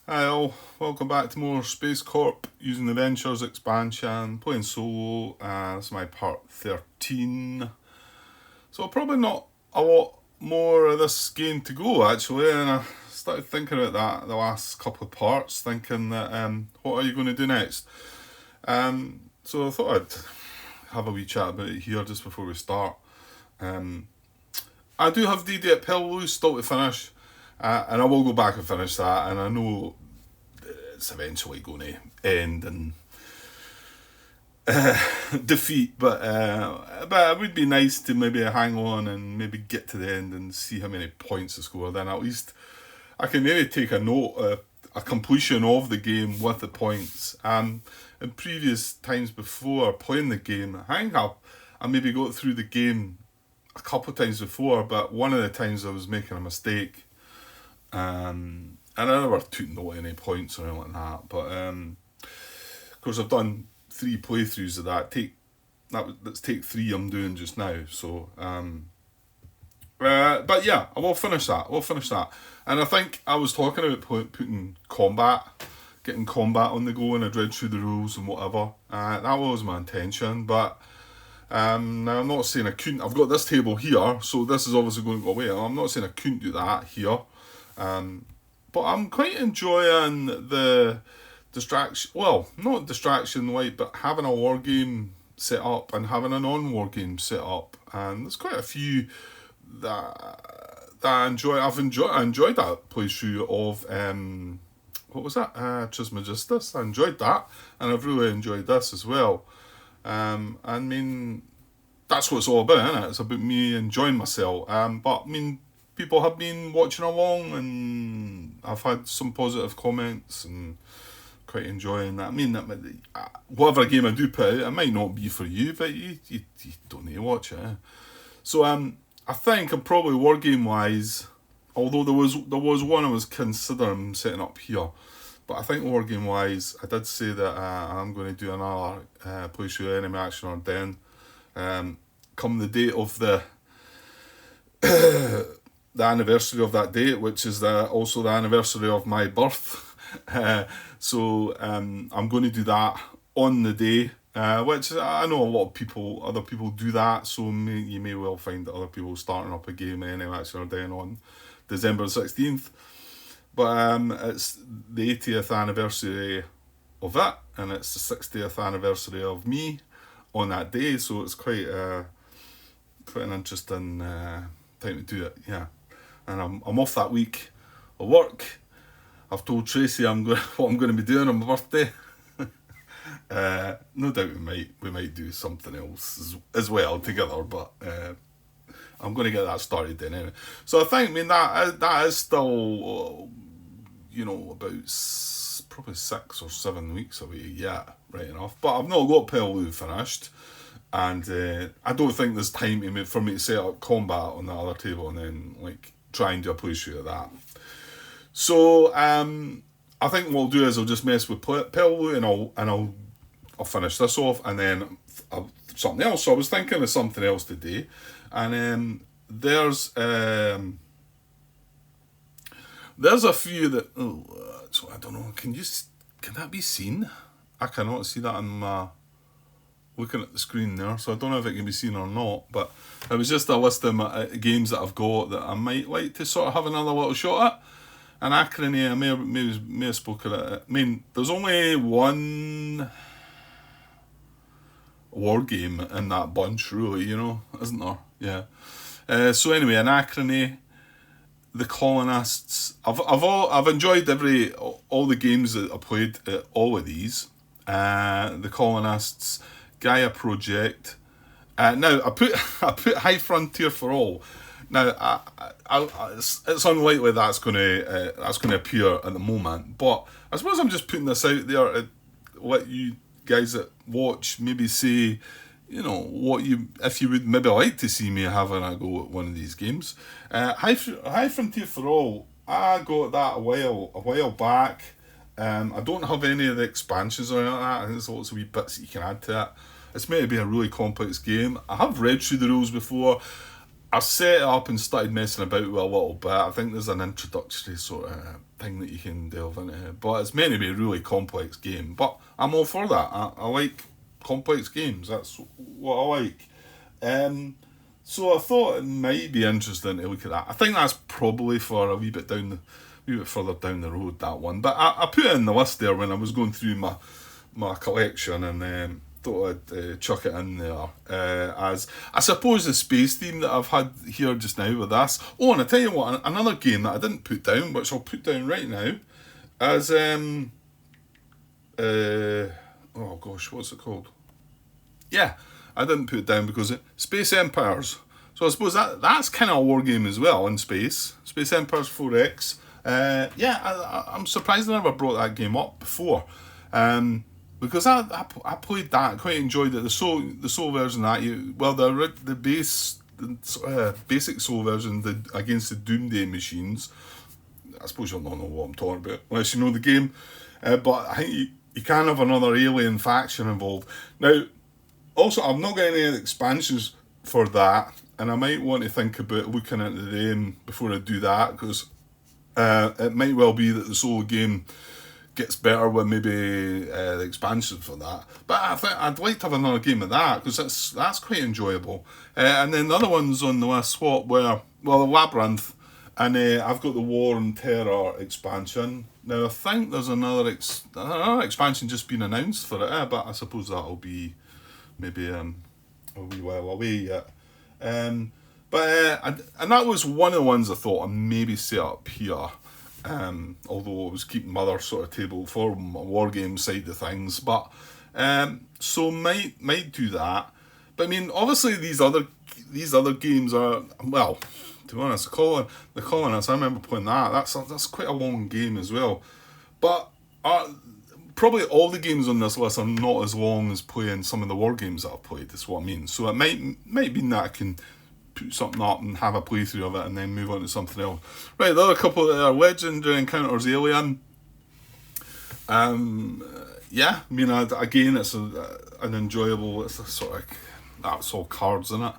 Hi all, welcome back to more SpaceCorp using the Ventures expansion, playing solo, and this is my part 13. So probably not a lot more of this game to go actually, and I started thinking about that the last couple of parts, thinking that what are you going to do next? So I thought I'd have a wee chat about it here just before we start. I do have DD at Pellu still to finish, and I will go back and finish that, and I know it's eventually going to end in defeat, but it would be nice to maybe hang on and maybe get to the end and see how many points I score. Then at least I can maybe take a note, a completion of the game with the points. In previous times before playing the game, I think I maybe got through the game a couple of times before, but one of the times I was making a mistake. And I never took no any points or anything like that. But of course I've done 3 playthroughs of that. Let's take 3 I'm doing just now. So but yeah, I will finish that. And I think I was talking about putting getting combat on the go, and I'd read through the rules and whatever. That was my intention, but now I'm not saying I couldn't. I've got this table here, so this is obviously going to go away. I'm not saying I couldn't do that here. But I'm quite enjoying the distraction. Well, not distraction, like, but having a war game set up and having a non-war game set up. And there's quite a few that I enjoy. I enjoyed that playthrough of what was that? Trismegistus. I enjoyed that, and I've really enjoyed this as well. I mean, that's what it's all about, isn't it? It's about me enjoying myself. But I mean, people have been watching along, and I've had some positive comments and quite enjoying that. I mean, whatever game I do put out, it might not be for you, but you don't need to watch it. So I think I'm probably war game wise, although there was one I was considering setting up here, but I think war game wise, I did say that I'm going to do another playthrough Enemy Action or Den, come the date of the the anniversary of that date, which is also the anniversary of my birth. So I'm going to do that on the day, which I know a lot of other people do that, so you may well find that other people starting up a game anyway, actually, then on December 16th. But it's the 80th anniversary of it, and it's the 60th anniversary of me on that day, so it's quite an interesting time to do it, yeah. And I'm off that week of work. I've told Tracy what I'm going to be doing on my birthday. No doubt we might do something else as well together, but I'm going to get that started then anyway. So I think, I mean, that is still, about probably 6 or 7 weeks away yet, right enough. But I've not got Pellu finished, and I don't think there's time for me to set up combat on the other table and then try and do a playthrough of that. So I think what I'll do is I'll just mess with Pellu, and I'll finish this off, and then something else. So I was thinking of something else today, and there's a few that so I don't know. Can that be seen? I cannot see that on my looking at the screen there, so I don't know if it can be seen or not. But it was just a list of games that I've got that I might like to sort of have another little shot at. Anachrony, I may have spoken at it. I mean, there's only one war game in that bunch, really, isn't there? Yeah. So anyway, Anachrony, the Colonists. I've enjoyed all the games that I played at all of these. The Colonists, Gaia Project. Now I put High Frontier for All. Now it's unlikely that's going to appear at the moment, but I suppose I'm just putting this out there to let you guys that watch maybe say, if you would maybe like to see me having a go at one of these games. High Frontier for All, I got that a while back. I don't have any of the expansions or anything like that. I think there's lots of wee bits that you can add to it. It's meant to be a really complex game. I have read through the rules before. I set it up and started messing about with a little bit. I think there's an introductory sort of thing that you can delve into, but it's meant to be a really complex game. But I'm all for that. I like complex games. That's what I like. So I thought it might be interesting to look at that. I think that's probably for a wee bit further down the road, that one. But I put it in the list there when I was going through my collection, and thought I'd chuck it in there as I suppose the space theme that I've had here just now with this. Oh, and I tell you what, another game that I didn't put down, which I'll put down right now, as oh gosh, what's it called? Yeah, I didn't put it down because Space Empires. So I suppose that's kind of a war game as well in space. Space Empires 4X. I'm surprised I never brought that game up before. Because I played that, I quite enjoyed it. The Soul version of that, the basic Soul version, against the Doomsday machines. I suppose you'll not know what I'm talking about unless you know the game. But I think you can have another alien faction involved. Now, also, I've not got any expansions for that, and I might want to think about looking into them before I do that, because it might well be that the solo game gets better with maybe the expansion for that. But I think I'd like to have another game of that, because that's quite enjoyable. And then the other ones on the list were the Labyrinth, and I've got the War and Terror expansion. Now I think there's another expansion just been announced for it, but I suppose that'll be maybe a wee while away yet. And that was one of the ones I thought I'd maybe set up here. Although I was keeping my other sort of table for my war game side of things, but so might do that. But I mean, obviously these other games are, well, to be honest, the Colonists, I remember playing that. That's quite a long game as well. But probably all the games on this list are not as long as playing some of the war games that I've played. That's what I mean. So it might mean that I can put something up and have a playthrough of it and then move on to something else. Right, the other couple that are Legendary Encounters Alien. Yeah, I mean, again, it's an enjoyable. It's a sort of, that's all cards in it.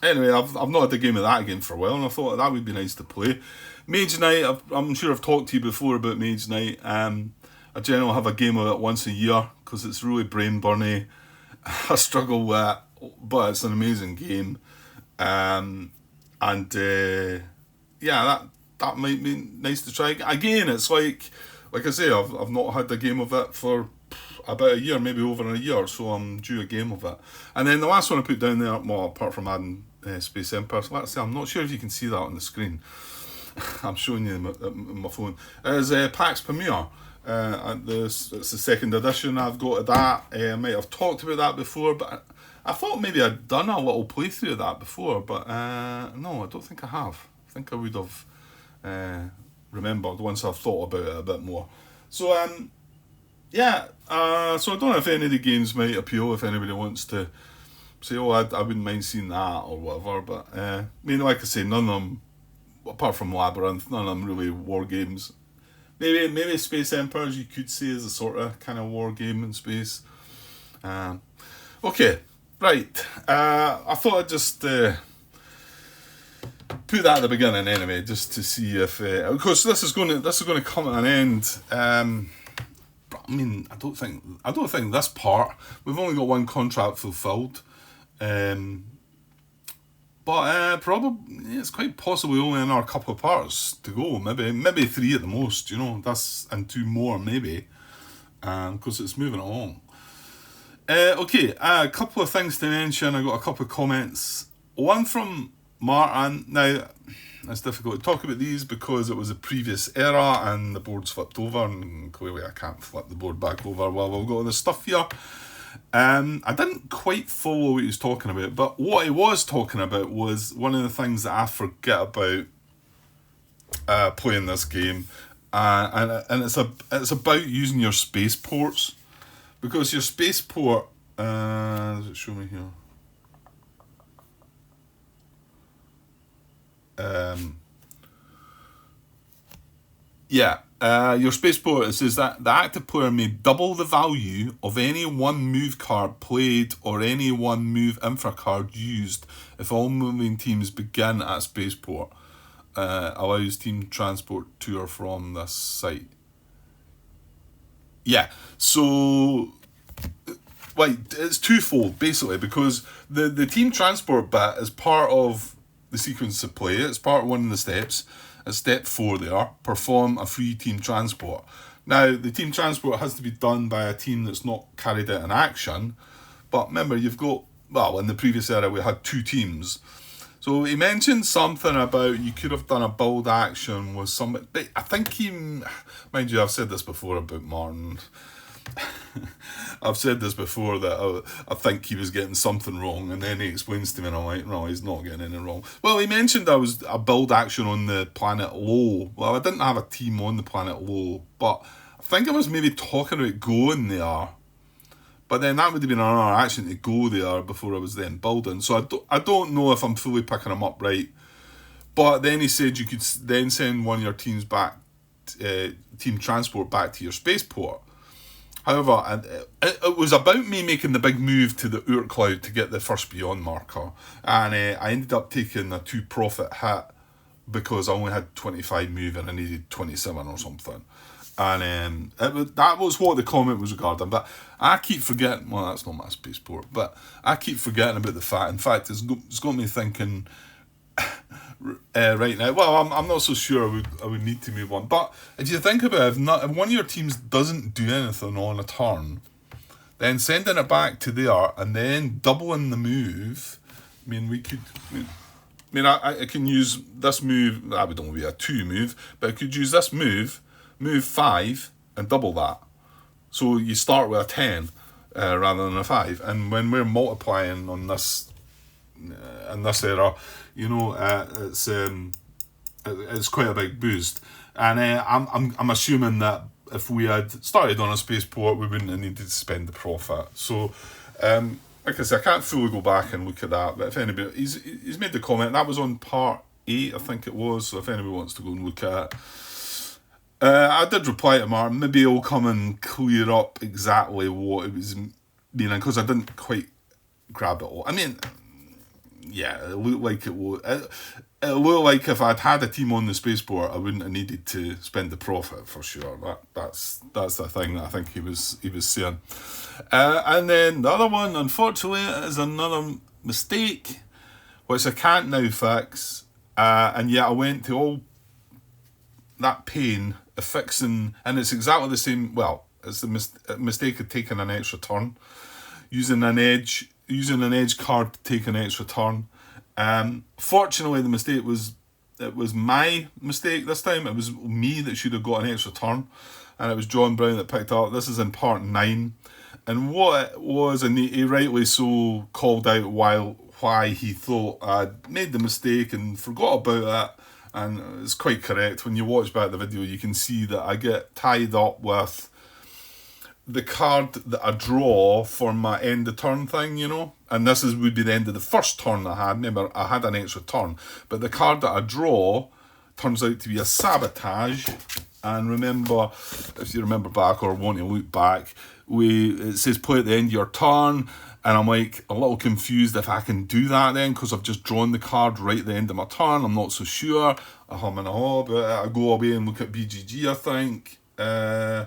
Anyway, I've not had a game of that again for a while, and I thought that would be nice to play. Mage Knight, I'm sure I've talked to you before about Mage Knight. I generally have a game of it once a year because it's really brain burny. I struggle with it, but it's an amazing game. That might be nice to try. Again, it's like I say, I've not had a game of it for about a year, maybe over a year, so I'm due a game of it. And then the last one I put down there, well, apart from adding Space Empires, let's say, I'm not sure if you can see that on the screen. I'm showing you my phone. Is Pax Pamir. It's the second edition I've got of that. I might have talked about that before, but I thought maybe I'd done a little playthrough of that before, but no, I don't think I have. I think I would have remembered once I've thought about it a bit more. So, so I don't know if any of the games might appeal if anybody wants to say, I wouldn't mind seeing that or whatever, but I mean, like I say, none of them, apart from Labyrinth, none of them really war games. Maybe Space Empires you could say is a sort of kind of war game in space. Okay, right. I thought I'd just put that at the beginning anyway, just to see if because this is going to come at an end. But I mean, I don't think this part, we've only got one contract fulfilled. But probably it's quite possibly only another couple of parts to go. Maybe 3 at the most. And 2 more maybe, because it's moving along. Okay, a couple of things to mention. I got a couple of comments. One from Martin. Now, it's difficult to talk about these because it was a previous era and the board's flipped over, and clearly I can't flip the board back over while we've got all this stuff here. I didn't quite follow what he was talking about, but what he was talking about was one of the things that I forget about playing this game, and it's about using your spaceports, because your spaceport. Does it show me here? Your spaceport, it says that the active player may double the value of any one move card played or any one move infra card used if all moving teams begin at spaceport. Allows team transport to or from this site. Yeah, so it's twofold basically, because the team transport bit is part of the sequence of play. It's part of one of the steps. At step 4 there, perform a free team transport. Now, the team transport has to be done by a team that's not carried out an action, but remember, you've got, well, in the previous era we had 2 teams. So he mentioned something about you could have done a build action with somebody, but I think he, mind you, I've said this before about Martin. I've said this before that I think he was getting something wrong, and then he explains to me and I'm like, no, he's not getting anything wrong. Well, he mentioned there was a build action on the planet Low. Well, I didn't have a team on the planet Low, but I think I was maybe talking about going there. But then that would have been another action to go there before I was then building. So I don't know if I'm fully picking him up right. But then he said you could then send one of your teams back, team transport back to your spaceport. However, it was about me making the big move to the Oort Cloud to get the first Beyond marker. And I ended up taking a 2 profit hit because I only had 25 move and I needed 27 or something. And that was what the comment was regarding. But I keep forgetting, well, that's not my spaceport, but I keep forgetting about the fact. In fact, it's got me thinking right now. Well, I'm not so sure I would need to move on. But if you think about it, if one of your teams doesn't do anything on a turn, then sending it back to there and then doubling the move, I mean, I can use this move. That would only be a 2 move, but I could use this move 5 and double that. So you start with a 10 rather than a 5. And when we're multiplying on this in this era, you know, it's quite a big boost. And I'm assuming that if we had started on a spaceport, we wouldn't have needed to spend the profit. So like I said, I can't fully go back and look at that, but if anybody, he's made the comment, that was on part 8, I think it was, so if anybody wants to go and look at it. I did reply to Martin, maybe he'll come and clear up exactly what it was meaning, because I didn't quite grab it all. I mean, yeah, it looked like it would. It looked like if I'd had a team on the spaceport, I wouldn't have needed to spend the profit for sure. That's the thing that I think he was saying. And then the other one, unfortunately, is another mistake, which I can't now fix. And yet I went to all that pain of fixing, and it's exactly the same. Well, it's the mistake of taking an extra turn, using an edge card to take an extra turn. Fortunately, the mistake was my mistake this time. It was me that should have got an extra turn, and it was John Brown that picked up. This is in part 9, and what it was, and he rightly so called out why he thought I'd made the mistake and forgot about it. And it's quite correct. When you watch back the video, you can see that I get tied up with the card that I draw for my end of turn thing, you know. And this would be the end of the first turn I had. Remember, I had an extra turn. But the card that I draw turns out to be a sabotage. And remember, if you remember back or want to look back, it says play at the end of your turn. And I'm like a little confused if I can do that then, because I've just drawn the card right at the end of my turn. I'm not so sure. I hum and a haw, but I go away and look at BGG, I think. I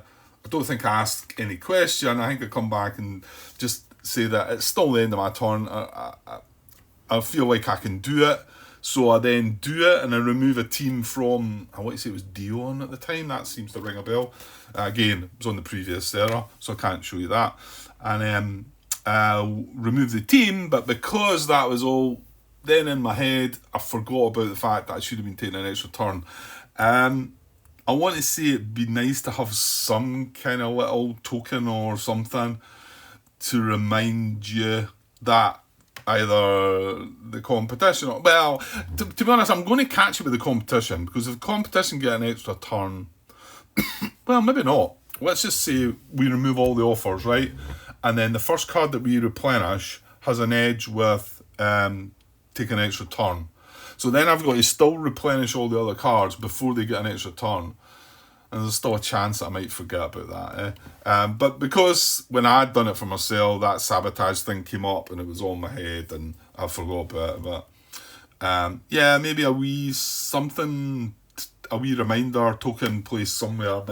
don't think I ask any question. I think I come back and just say that it's still the end of my turn. I feel like I can do it. So I then do it and I remove a team from, I want to say it was Dion at the time. That seems to ring a bell. Again, it was on the previous era, so I can't show you that. And remove the team, but because that was all then in my head, I forgot about the fact that I should have been taking an extra turn. I want to say it'd be nice to have some kind of little token or something to remind you that either the competition or, well, to be honest, I'm going to catch you with the competition, because if the competition get an extra turn, well, maybe not. Let's just say we remove all the offers, right? And then the first card that we replenish has an edge with take an extra turn. So then I've got to still replenish all the other cards before they get an extra turn. And there's still a chance that I might forget about that. But because when I'd done it for myself, that sabotage thing came up and it was on my head and I forgot about it. But yeah, maybe a wee reminder token placed somewhere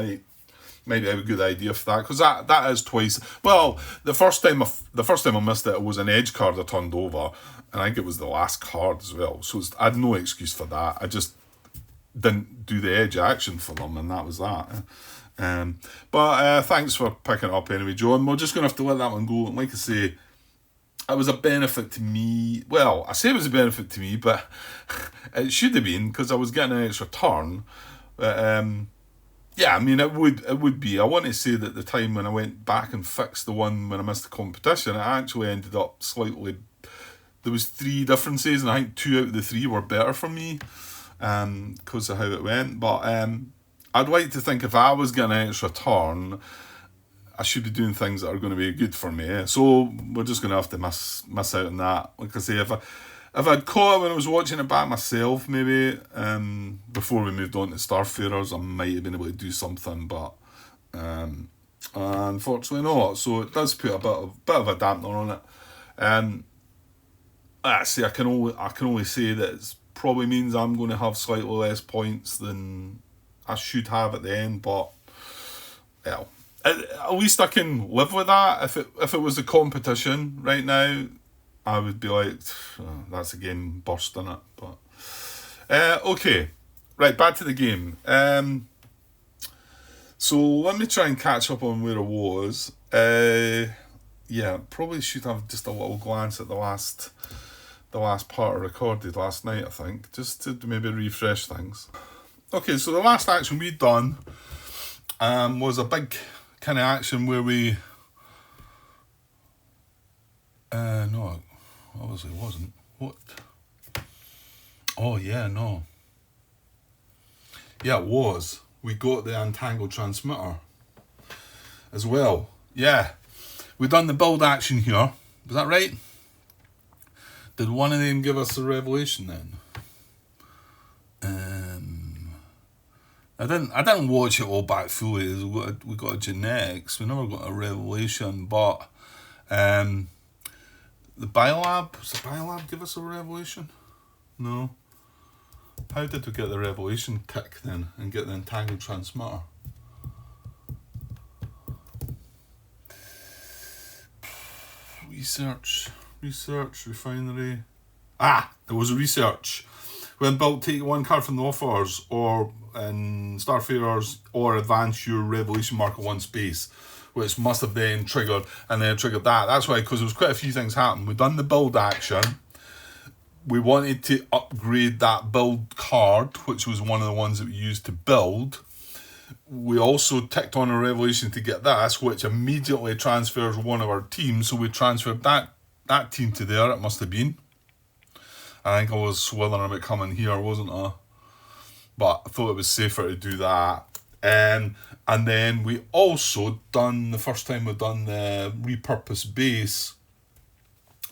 might be a good idea for that, because that is twice. Well, the first time I missed it was an edge card I turned over, and I think it was the last card as well. So I had no excuse for that. I just didn't do the edge action for them, and that was that. But thanks for picking it up anyway, Joe. And we're just going to have to let that one go. And like I say, it was a benefit to me. Well, I say it was a benefit to me, but it should have been, because I was getting an extra turn. But yeah, I mean, it would be. I want to say that the time when I went back and fixed the one when I missed the competition, it actually ended up slightly. There was 3 differences, and I think 2 out of the 3 were better for me. Because of how it went, but I'd like to think if I was getting an extra turn, I should be doing things that are going to be good for me. So we're just going to have to miss out on that. Like I say, if I'd caught it when I was watching it back myself, maybe before we moved on to Starfarers, I might have been able to do something, but unfortunately not. So it does put a bit of a dampener on it. I can only say that it's probably means I'm going to have slightly less points than I should have at the end, but well, at least I can live with that. If it was a competition right now, I would be like, oh, that's a game burst in it. But okay, right, back to the game. So let me try and catch up on where I was. Yeah, probably should have just a little glance at the last part I recorded last night, I think, just to maybe refresh things. Okay, so the last action we'd done was a big kind of action where we... no, obviously it wasn't. What? Oh, yeah, no. Yeah, it was. We got the Untitled Transmitter as well. Yeah, we done the build action here. Was that right? Did one of them give us a revelation then? I didn't watch it all back fully. We got a genetics. We never got a revelation, but the Biolab. Does the Biolab give us a revelation? No. How did we get the revelation tick then and get the entangled transmitter? Research, refinery. There was a research. When built, take 1 card from the offers, or in Starfarers, or advance your revelation marker 1 space, which must have then triggered, and then triggered that. That's why, because there was quite a few things happening. We've done the build action. We wanted to upgrade that build card, which was one of the ones that we used to build. We also ticked on a revelation to get this, which immediately transfers one of our teams. So we transferred that team to there, it must have been. I think I was swithering about coming here, wasn't I? But I thought it was safer to do that. And then we also done, the first time we've done the repurposed base,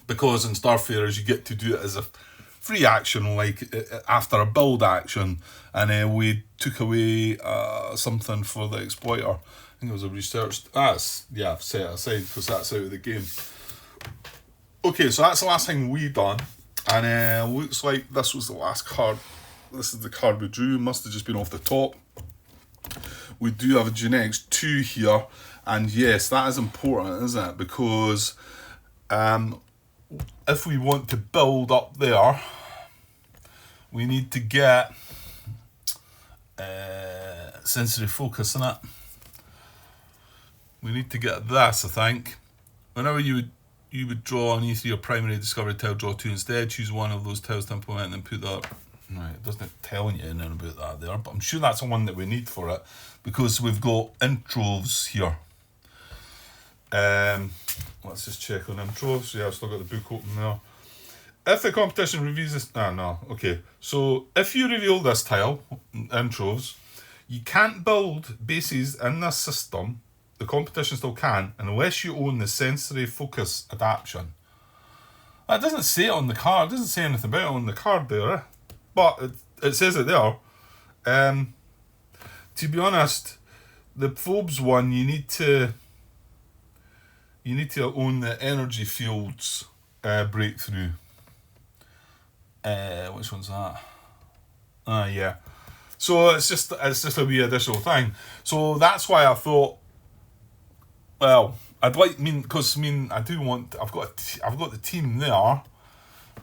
because in Starfarers you get to do it as a free action, like after a build action, and then we took away something for the exploiter. I think it was a research. Set it aside because that's out of the game. Okay, so that's the last thing we done, and looks like this was the last card. This is the card we drew. Must have just been off the top. We do have a Genetics 2 here, and yes, that is important, isn't it? Because if we want to build up there, we need to get sensory focus in it. We need to get this, I think. Whenever you would draw on E3 or primary discovery tile, draw 2 instead. Choose one of those tiles to implement and then put that. Right, it doesn't tell you anything about that there, but I'm sure that's the one that we need for it, because we've got intros here. Let's just check on intros. Yeah, I've still got the book open there. If the competition reviews this... no. Okay. So, if you reveal this tile, intros, you can't build bases in this system. The competition still can, unless you own the sensory focus adaptation. That doesn't say it on the card. It doesn't say anything about it on the card there. But it says it there. to be honest, the Phobes one, you need to own the energy fields breakthrough. Which one's that? Yeah. So it's just a wee additional thing. So that's why I thought, well, I do want. I've got the team there.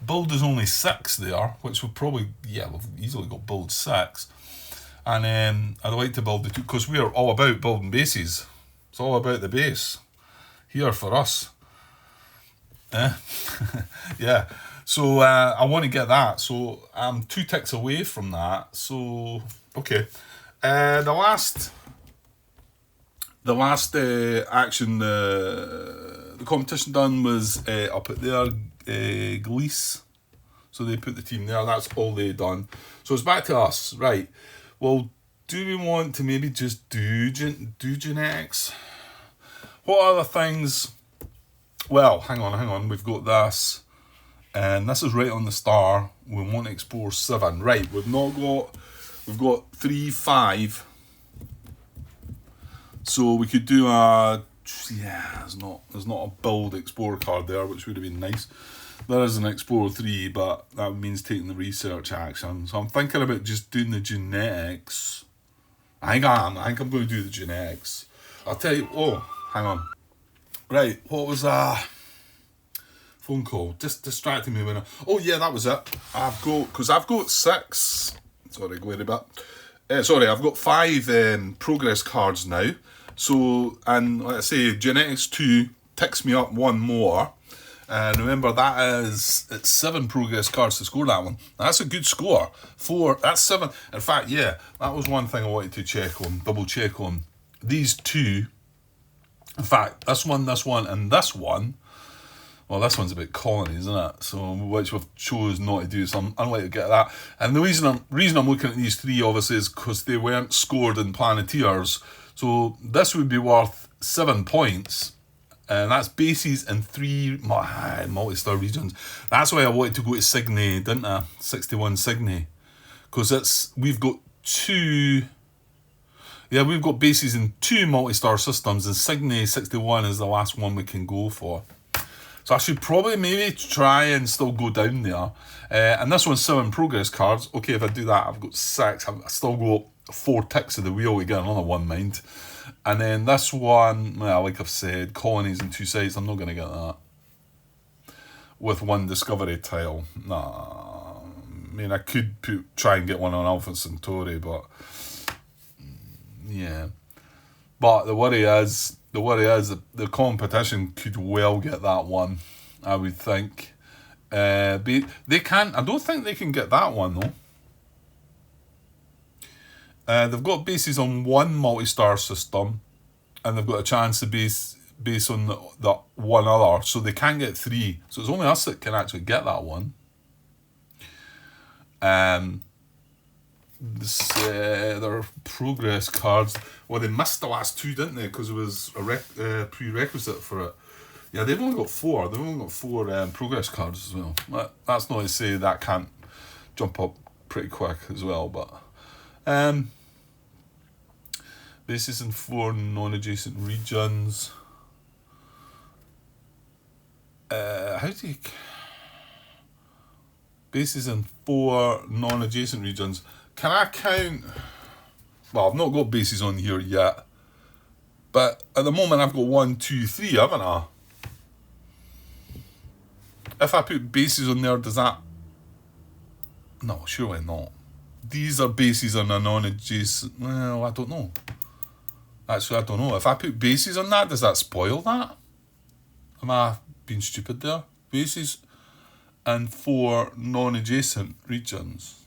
Build is only 6 there, which would probably, we've easily got build 6. And I'd like to build the 2, because we're all about building bases. It's all about the base here for us. Yeah. So I want to get that. So I'm 2 ticks away from that. So okay. The last action the competition done was up at their Glees. So they put the team there. That's all they done. So it's back to us, right? Well, do we want to maybe just do genetics? What other things? Well, hang on. We've got this. And this is right on the star. We want to explore 7. Right, we've got 3, 5. So we could do there's not a build explore card there, which would have been nice. There is an explore 3, but that means taking the research action. So I'm thinking about just doing the genetics. I think I'm going to do the genetics. I'll tell you. Oh, hang on. Right, what was that? Phone call. Just distracting me when oh yeah, that was it. I've got 6. Sorry, go ahead a bit. I've got 5 progress cards now. So, and like I say, genetics 2 ticks me up 1 more. And remember, it's 7 progress cards to score that one. That's a good score. 4, that's 7. In fact, yeah, that was one thing I wanted to double check on. These 2, in fact, this one, and this one. Well, this one's about colonies, isn't it? So, which we've chose not to do, so I'm unlikely to get that. And the reason I'm looking at these 3, obviously, is because they weren't scored in Planeteers. So this would be worth 7 points. And that's bases in 3 multi-star regions. That's why I wanted to go to Cygni, didn't I? 61 Cygni. Because we've got 2... Yeah, we've got bases in 2 multi-star systems, and Cygni 61 is the last one we can go for. So I should probably maybe try and still go down there. And this one's 7 progress cards. Okay, if I do that, I've got 6. I've still got 4 ticks of the wheel to get another 1 mind. And then this one, well, like I've said, colonies and 2 sites. I'm not going to get that. With 1 discovery tile. Nah. I mean, I could try and get one on Alpha Centauri, but... yeah. But the worry is that the competition could well get that one, I would think. They can't. I don't think they can get that one though. They've got bases on 1 multi-star system, and they've got a chance to base on the 1 other, so they can't get 3. So it's only us that can actually get that one. Their progress cards. Well, they missed the last 2, didn't they? Because it was a prerequisite for it. Yeah, they've only got 4. They've only got 4 progress cards as well. That's not to say that can't jump up pretty quick as well, but bases in 4 non-adjacent regions. Bases in 4 non-adjacent regions. Can I count? Well, I've not got bases on here yet, but at the moment I've got 1, 2, 3, haven't I? If I put bases on there, does that? No, surely not. These are bases on a non-adjacent. Well, I don't know. Actually, I don't know. If I put bases on that, does that spoil that? Am I being stupid there? Bases and 4 non-adjacent regions.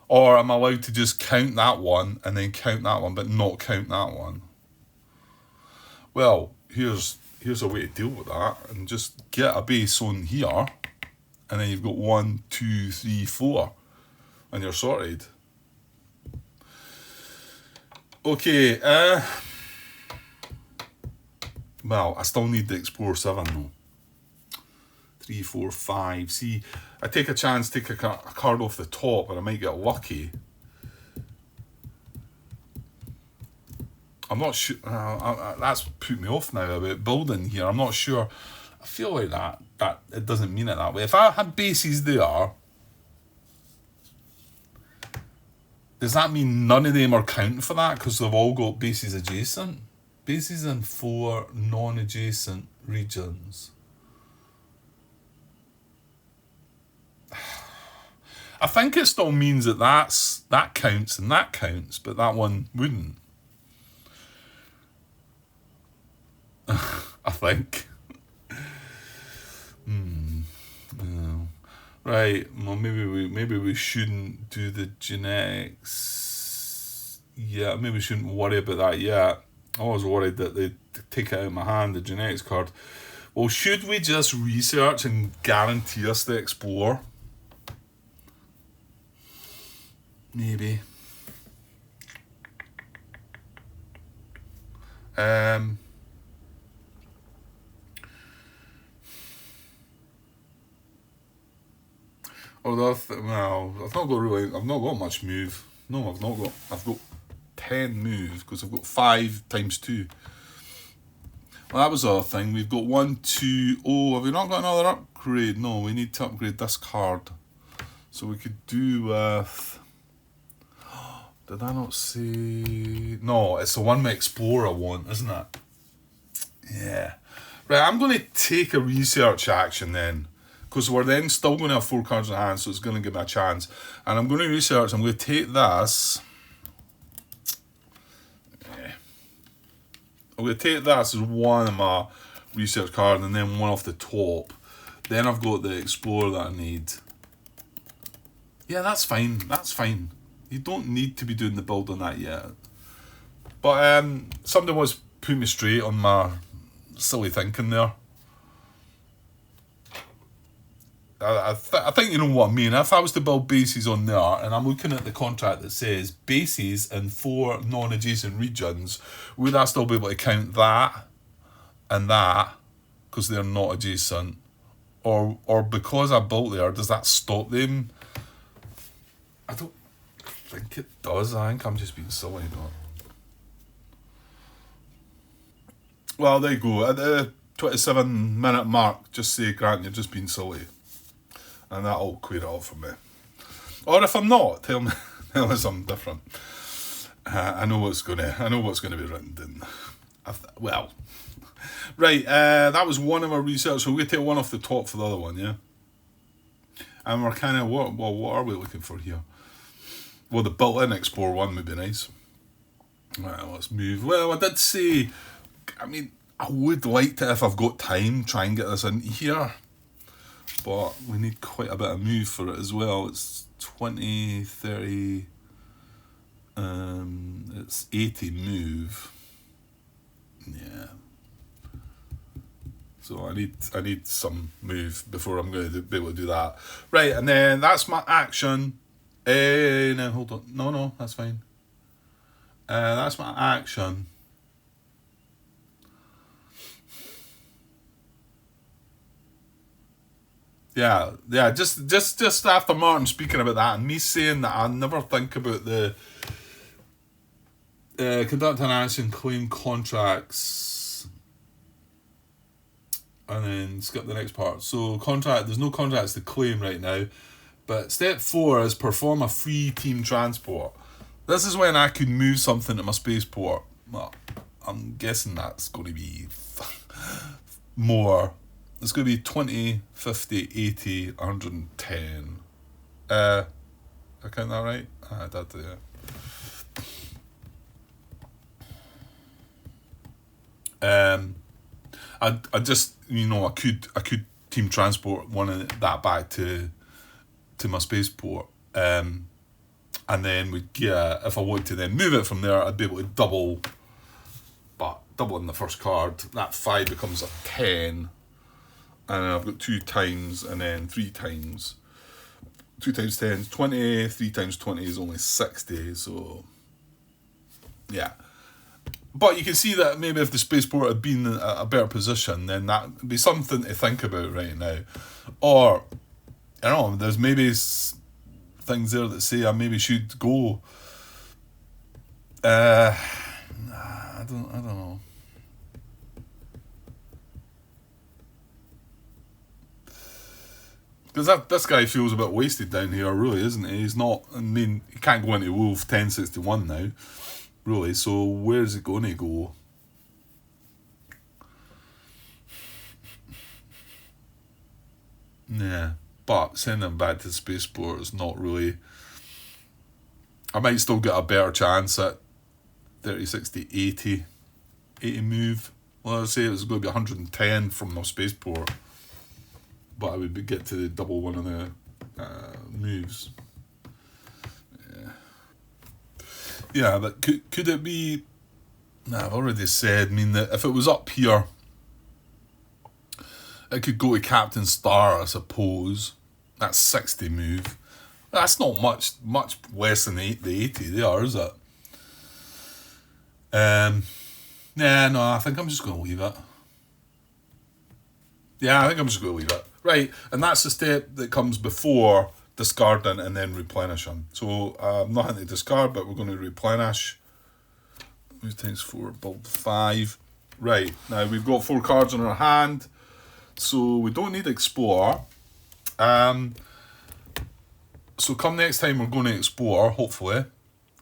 Or am I allowed to just count that one and then count that one but not count that one? Well, here's a way to deal with that, and just get a base on here, and then you've got 1, 2, 3, 4, and you're sorted. Okay, well, I still need the Explore 7 though. 3, 4, 5. See, I take a chance, take a card off the top, and I might get lucky. I'm not sure. That's put me off now about building here. I'm not sure. I feel like that it doesn't mean it that way. If I had bases there, does that mean none of them are counting for that because they've all got bases adjacent? Bases in 4 non-adjacent regions. I think it still means that counts and that counts, but that one wouldn't. I think. No. Right. Well, maybe we shouldn't do the genetics. Yeah, maybe we shouldn't worry about that yet. I was worried that they'd take it out of my hand, the genetics card. Well, should we just research and guarantee us to explore? Maybe. Although I've not got much move. No, I've not got. I've got 10 moves because I've got 5 times 2. Well, that was our thing. We've got 1, 2. Oh, have we not got another upgrade? No, we need to upgrade this card. So we could do with. Did I not say? No, it's the one with Explorer I want, isn't it? Yeah. Right, I'm going to take a research action then. Because we're then still going to have 4 cards in hand, so it's going to give me a chance. And I'm going to research. I'm going to take this. I'm going to take this as one of my research cards and then one off the top. Then I've got the Explorer that I need. Yeah, that's fine. That's fine. You don't need to be doing the build on that yet. But somebody was putting me straight on my silly thinking there. I think you know what I mean. If I was to build bases on there, and I'm looking at the contract that says bases in 4 non-adjacent regions, would I still be able to count that and that because they're not adjacent, or because I built there, does that stop them? I don't think it does. I think I'm just being silly, but well, there you go. At the 27-minute mark, just say, Grant, you're just being silly. And that'll clear it up for me. Or if I'm not, tell me something different. I know what's gonna be written down. Right. That was one of our research. So we take one off the top for the other one, yeah. And we're kind of what are we looking for here? Well, the built-in Explore one would be nice. Right, let's move. Well, I did say. I mean, I would like to, if I've got time, try and get this in here. But we need quite a bit of move for it as well. It's 20, 30, it's 80 move. Yeah. So I need some move before I'm going to be able to do that. Right, and then that's my action. No, hold on. No, that's fine. That's my action. Yeah, just after Martin speaking about that and me saying that I never think about the conduct an action, claim contracts, and then skip the next part. So there's no contracts to claim right now, but step 4 is perform a free team transport. This is when I could move something to my spaceport. Well, I'm guessing that's going to be more. It's going to be 20, 50, 80, 110. I count that right? I did, yeah. I just, I could team transport one of that back to my spaceport. And then we'd get, if I wanted to then move it from there, I'd be able to double, but doubling the first card, that 5 becomes a 10. And I've got 2 times and then 3 times. 2 times 10 is 20, 3 times 20 is only 60, so yeah. But you can see that maybe if the spaceport had been in a better position, then that would be something to think about right now. Or, there's maybe things there that say I maybe should go. don't know. Because this guy feels a bit wasted down here, really, isn't he? He's not. I mean, he can't go into Wolf 1061 now, really. So where's he going to go? Yeah, but sending him back to Spaceport is not really. I might still get a better chance at 30, 60, 80 move. Well, I'd say it was going to be 110 from the Spaceport, but I would get to double one of the moves. Yeah, but could it be? Nah, I've already said. I mean, that if it was up here, it could go to Captain Star, I suppose. That's 60 move. That's not much less than the 80 there, is it? Yeah, no, I think I'm just going to leave it. Yeah, I think I'm just going to leave it. Right, and that's the step that comes before discarding and then replenishing. So, nothing to discard, but we're going to replenish. Move times 4, build 5. Right, now we've got 4 cards in our hand, so we don't need Explore. So come next time we're going to Explore, hopefully.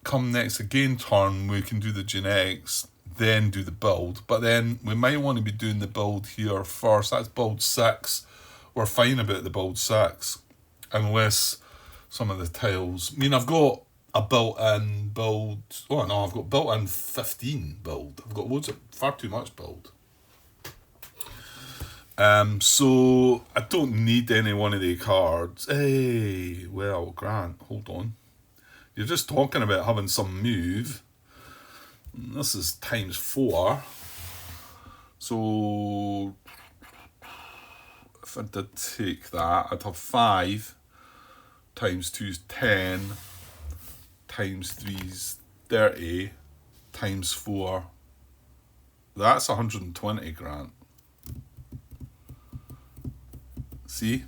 Come next again turn, we can do the genetics, then do the build. But then we might want to be doing the build here first. That's build 6. We're fine about the build 6. Unless some of the tiles... I mean, I've got a built-in build... Oh, no, I've got built-in 15 build. I've got loads of... far too much build. So I don't need any one of the cards. Hey, well, Grant, hold on. You're just talking about having some move. This is times 4. So if I did take that, I'd have 5 times 2 is 10 times 3 is 30 times 4. That's 120, Grant. See?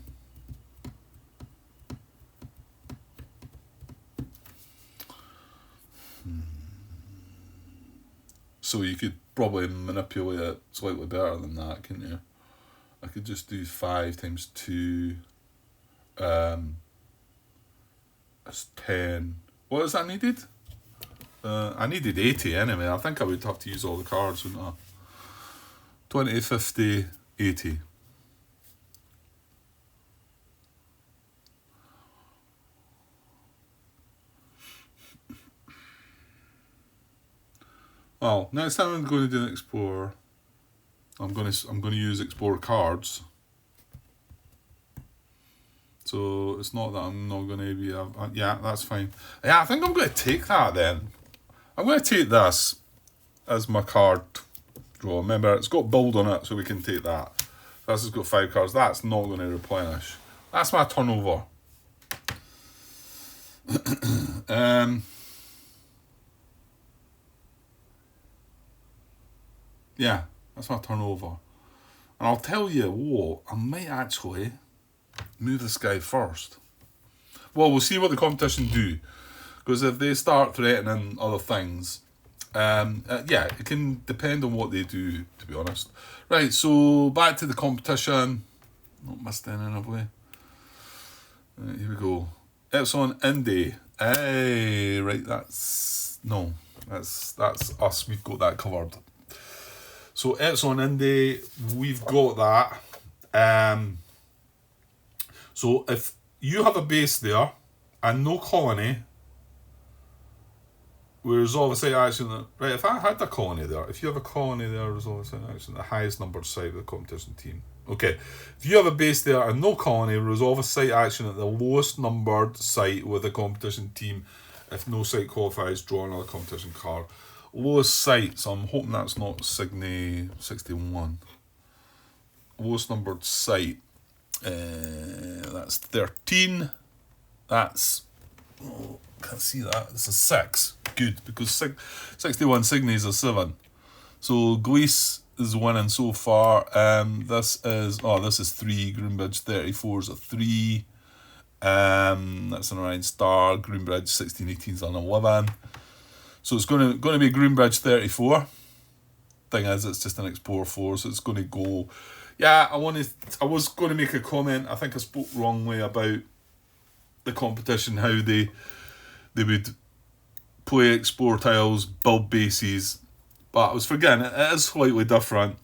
So you could probably manipulate it slightly better than that, couldn't you? I could just do 5 times 2. That's 10. What is that needed? I needed 80 anyway. I think I would have to use all the cards, wouldn't I? 20, 50, 80. Well, next time I'm going to do an Explorer, I'm going to use Explorer cards. So it's not that I'm not going to be... yeah, that's fine. Yeah, I think I'm going to take that then. I'm going to take this as my card draw. Remember, it's got build on it, so we can take that. This has got 5 cards. That's not going to replenish. That's my turnover. Yeah, that's my turnover. And I'll tell you what, I might actually move this guy first. Well, we'll see what the competition do. Because if they start threatening other things, yeah, it can depend on what they do, to be honest. Right, so back to the competition. Not missed any, have we? Right, here we go. Epsilon Indy. Hey, right, that's... No, that's us. We've got that covered. So Epsilon Indy, we've got that. So if you have a base there and no colony, we resolve a site action. Right, if I had a colony there, if you have a colony there, resolve a site action, the highest numbered site of the competition team. Okay, if you have a base there and no colony, resolve a site action at the lowest numbered site with the competition team. If no site qualifies, draw another competition card. Lowest site, so I'm hoping that's not Signy 61. Lowest numbered site, that's 13. That's, oh, can't see that. It's a 6. Good, because 61 Signy's a 7. So Glees is winning so far. This is 3. Groombridge 34 is a 3. That's an Orion Star. Groombridge 1618 is an 11. So it's going to be Groombridge 34. thing is, it's just an Explore 4, so it's going to go... Yeah, I was going to make a comment. I think I spoke wrongly about the competition, how they would play Explore tiles, build bases, but I was forgetting, it is slightly different.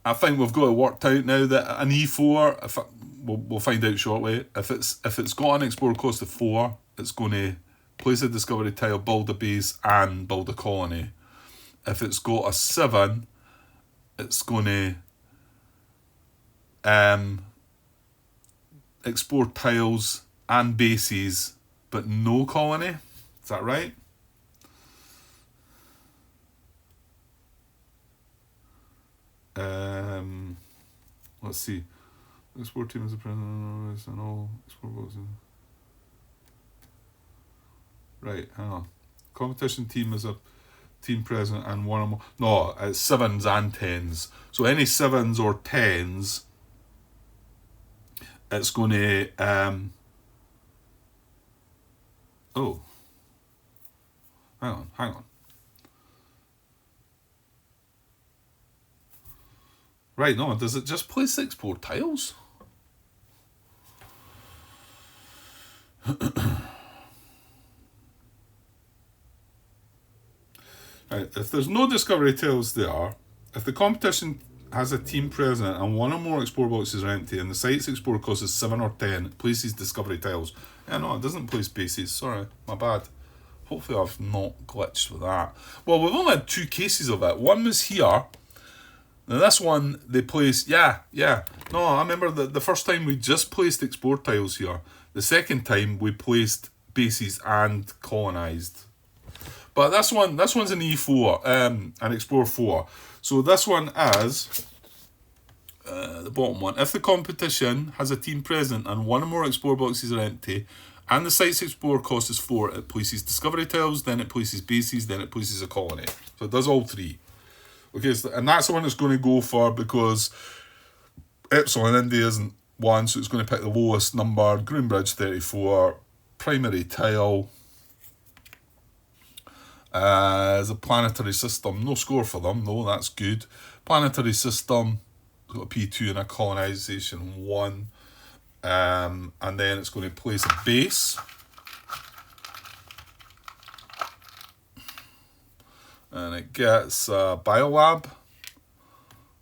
I think we've got it worked out now that an E4, we'll find out shortly, if it's got an Explore cost of 4, it's going to place a discovery tile, build a base, and build a colony. If it's got a 7, it's going to explore tiles and bases, but no colony. Is that right? Let's see. Explore team is a present and all explore boxes. Right, hang on. Competition team is a team present and one or more. No, it's 7s and 10s. So any 7s or 10s, it's going to oh, hang on. Right, no, does it just place explore tiles? Right, if there's no discovery tiles there, if the competition has a team present and one or more explore boxes are empty and the site's explore cost is 7 or 10, it places discovery tiles. Yeah, no, it doesn't place bases. Sorry, my bad. Hopefully I've not glitched with that. Well, we've only had 2 cases of it. One was here. Now this one, they placed, yeah. No, I remember the first time we just placed explore tiles here. The second time we placed bases and colonised. But this one's an E4, an Explore 4. So this one is, the bottom one, if the competition has a team present and one or more Explore boxes are empty, and the site's Explore cost is 4, it places discovery tiles, then it places bases, then it places a colony. So it does all 3. Okay, so, and that's the one it's going to go for because Epsilon India isn't 1, so it's going to pick the lowest number. Greenbridge 34, primary tile. As a planetary system, no score for them, no, that's good. Planetary system, got a P2 and a colonisation 1. And then it's going to place a base. And it gets a biolab.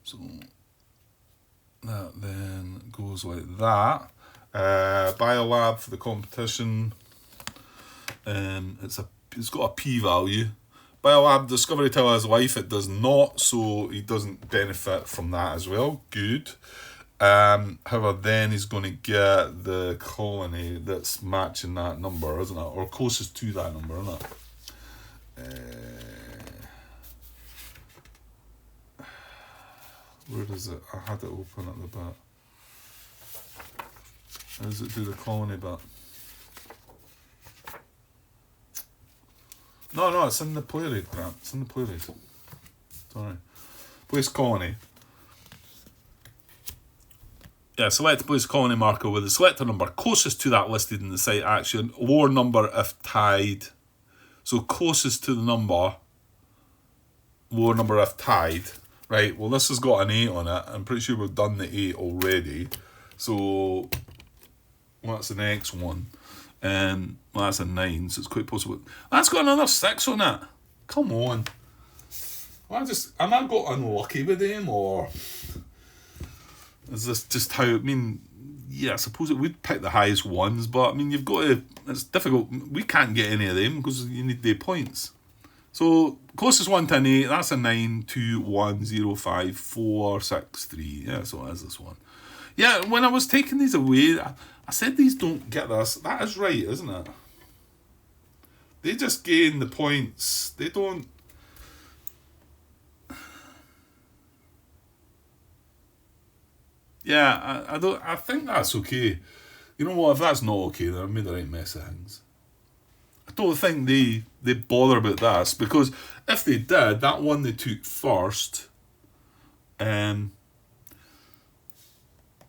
So that then goes like that. Biolab for the competition. It's got a p-value. Biolab discovery tile has life, it does not, so he doesn't benefit from that as well. Good. However, then he's going to get the colony that's matching that number, isn't it? Or closest to that number, isn't it? Where does it? I had it open at the back. How does it do the colony bit? No, it's in the play rate, Grant. It's in the play rate. Sorry. Place colony. Yeah, select place colony marker with the selector number closest to that listed in the site action. Lower number if tied. So closest to the number. Lower number if tied. Right, well this has got an 8 on it. I'm pretty sure we've done the 8 already. So, what's the next one? Well, that's a 9, so it's quite possible. That's got another 6 on it. Come on. Am I got unlucky with them, or is this just how? I mean, yeah, I suppose it would pick the highest ones, but I mean, you've got to. It's difficult. We can't get any of them because you need the points. So closest one to an 8. That's a 9, 2, 1, 0, 5, 4, 6, 3. Yeah, so it is this one. Yeah, when I was taking these away, I said these don't get this. That is right, isn't it? They just gain the points. They don't... Yeah, I think that's okay. You know what, if that's not okay, then I've made the right mess of things. I don't think they bother about this, because if they did, that one they took first,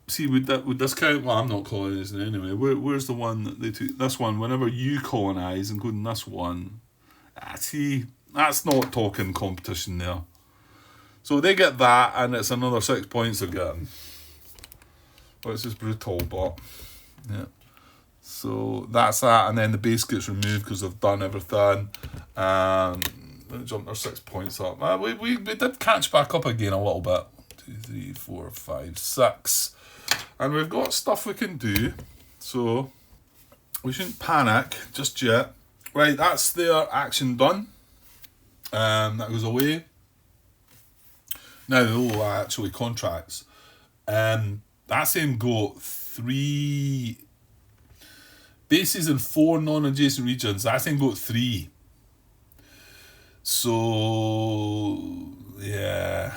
see, would this count? Well, I'm not colonising anyway. Where's the one that they took? This one, whenever you colonise, including this one. See, that's not talking competition there. So they get that, and it's another 6 points they're getting. Well, it's just brutal, but yeah. So that's that, and then the base gets removed because they've done everything. They jumped their 6 points up. We did catch back up again a little bit. 2, 3, 4, 5, 6. And we've got stuff we can do, so we shouldn't panic just yet. Right, that's their action done. That goes away. Now, actually contracts. That same got 3 bases in 4 non-adjacent regions. That same got 3. So, yeah.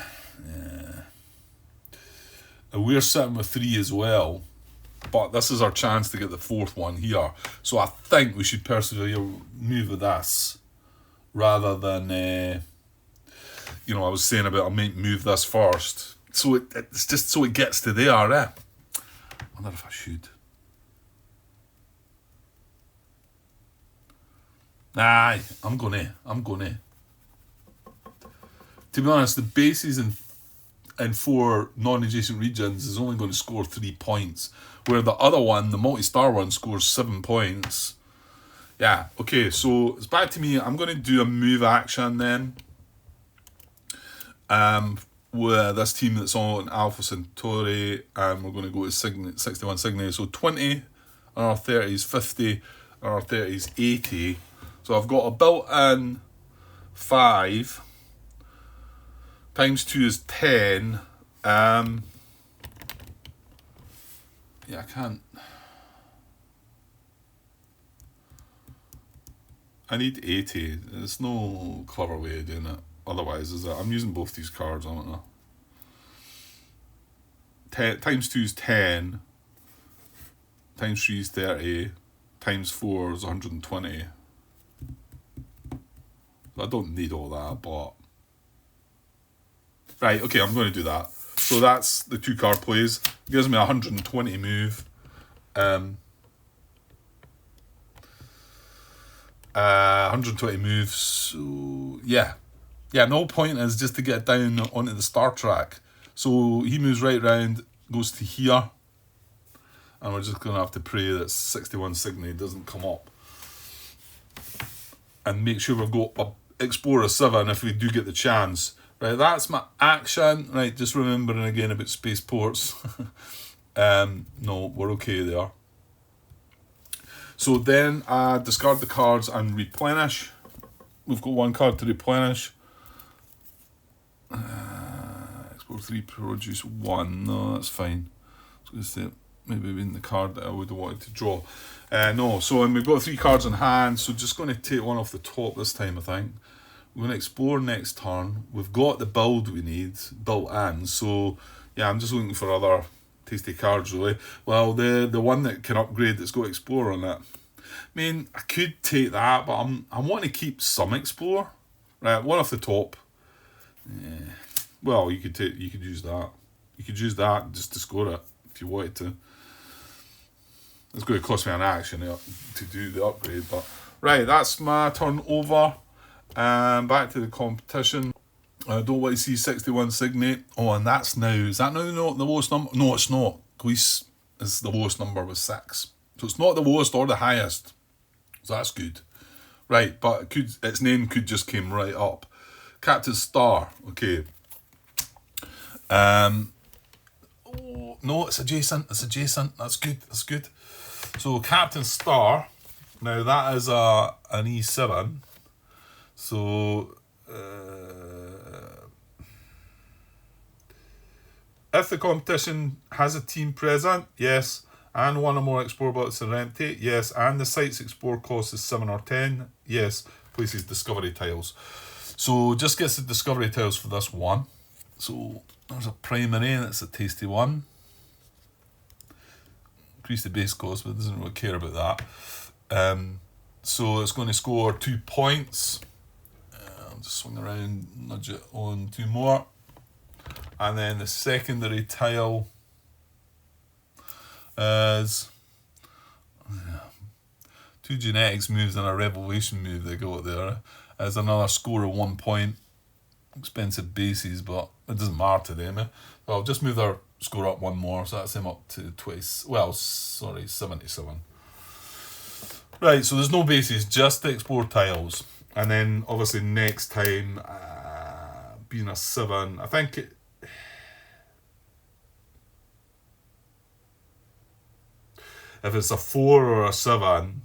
And we're sitting with 3 as well. But this is our chance to get the 4th one here. So I think we should persevere, move with this. Rather than, I was saying about I might move this first. So it's just so it gets to there, I wonder if I should. Aye, I'm gonna. To be honest, the bases in 4 non-adjacent regions is only going to score 3 points, where the other one, the multi-star one, scores 7 points. Yeah, okay, so it's back to me. I'm going to do a move action then. With this team that's on Alpha Centauri, and we're going to go to 61 Cygni. So 20 on our 30s, 50 on our 30s, 80. So I've got a built-in 5 times 2 is 10. Yeah, I can't. I need 80. There's no clever way of doing it. Otherwise, is it? I'm using both these cards, I don't know. 10 times 2 is 10. Times 3 is 30. Times 4 is 120. I don't need all that, but... Right, okay, I'm going to do that. So that's the 2 card plays. It gives me 120 move. 120 moves. So, yeah. Yeah, the whole point is just to get down onto the star track. So he moves right round, goes to here. And we're just going to have to pray that 61 Cygni doesn't come up. And make sure we've got a Explorer 7 if we do get the chance. Right, that's my action. Right, just remembering again about spaceports. No, we're okay there. So then discard the cards and replenish. We've got 1 card to replenish. Explore 3, produce 1. No, that's fine. I was going to say, maybe in the card that I would have wanted to draw. No, so and we've got 3 cards in hand, so just going to take 1 off the top this time, I think. We're going to explore next turn. We've got the build we need built in, so yeah, I'm just looking for other tasty cards really. Well, the one that can upgrade that's got Explore on it. I mean, I could take that, but I want to keep some Explore. Right, 1 off the top. Yeah. Well, you could use that. You could use that just to score it if you wanted to. It's going to cost me an action to do the upgrade, but right, that's my turn over. Back to the competition. I don't want to see 61 Cygni. Oh, and that's now. Is that now the lowest number? No, it's not. Greece is the lowest number with 6. So it's not the lowest or the highest. So that's good. Right, but its name could just came right up. Captain Star. Okay. Oh, no, it's adjacent. It's adjacent. That's good. That's good. So Captain Star. Now that is an E7. So, if the competition has a team present, yes, and 1 or more Explore bullets are empty, yes, and the site's Explore cost is 7 or 10, yes, places Discovery tiles. So, just gets the Discovery tiles for this one. So, there's a primary, and it's a tasty one. Increase the base cost, but it doesn't really care about that. So, it's going to score 2 points. Just swing around, nudge it on 2 more. And then the secondary tile is 2 genetics moves and a revelation move they got there. As another score of 1 point. expensive bases, but it doesn't matter to them. So I'll just move their score up one more, so that's them up to 77. Right, so there's no bases, just to explore tiles. And then obviously next time, being a 7, I think if it's a 4 or a 7,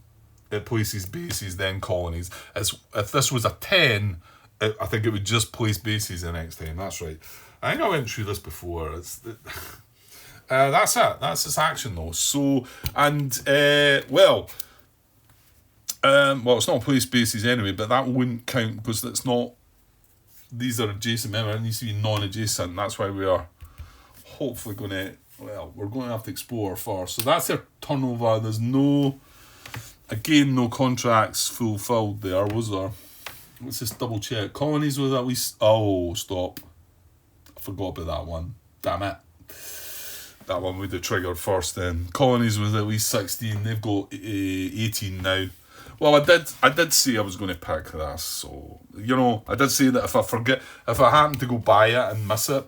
it places bases, then colonies. If this was a 10, I think it would just place bases the next time. That's right. I think I went through this before. That's it. That's its action though. So, and, well, it's not place bases anyway, but that wouldn't count because it's not, these are adjacent. Remember, it needs to be non-adjacent. That's why we are hopefully going to, we're going to have to explore first. So that's their turnover. There's no contracts fulfilled there, was there? Let's just double check. Colonies with at least... Oh, stop. I forgot about that one. Damn it. That one would have triggered first then. Colonies with at least 16. They've got 18 now. Well, I did say I was going to pick this. So, I did say that if I happen to go buy it and miss it,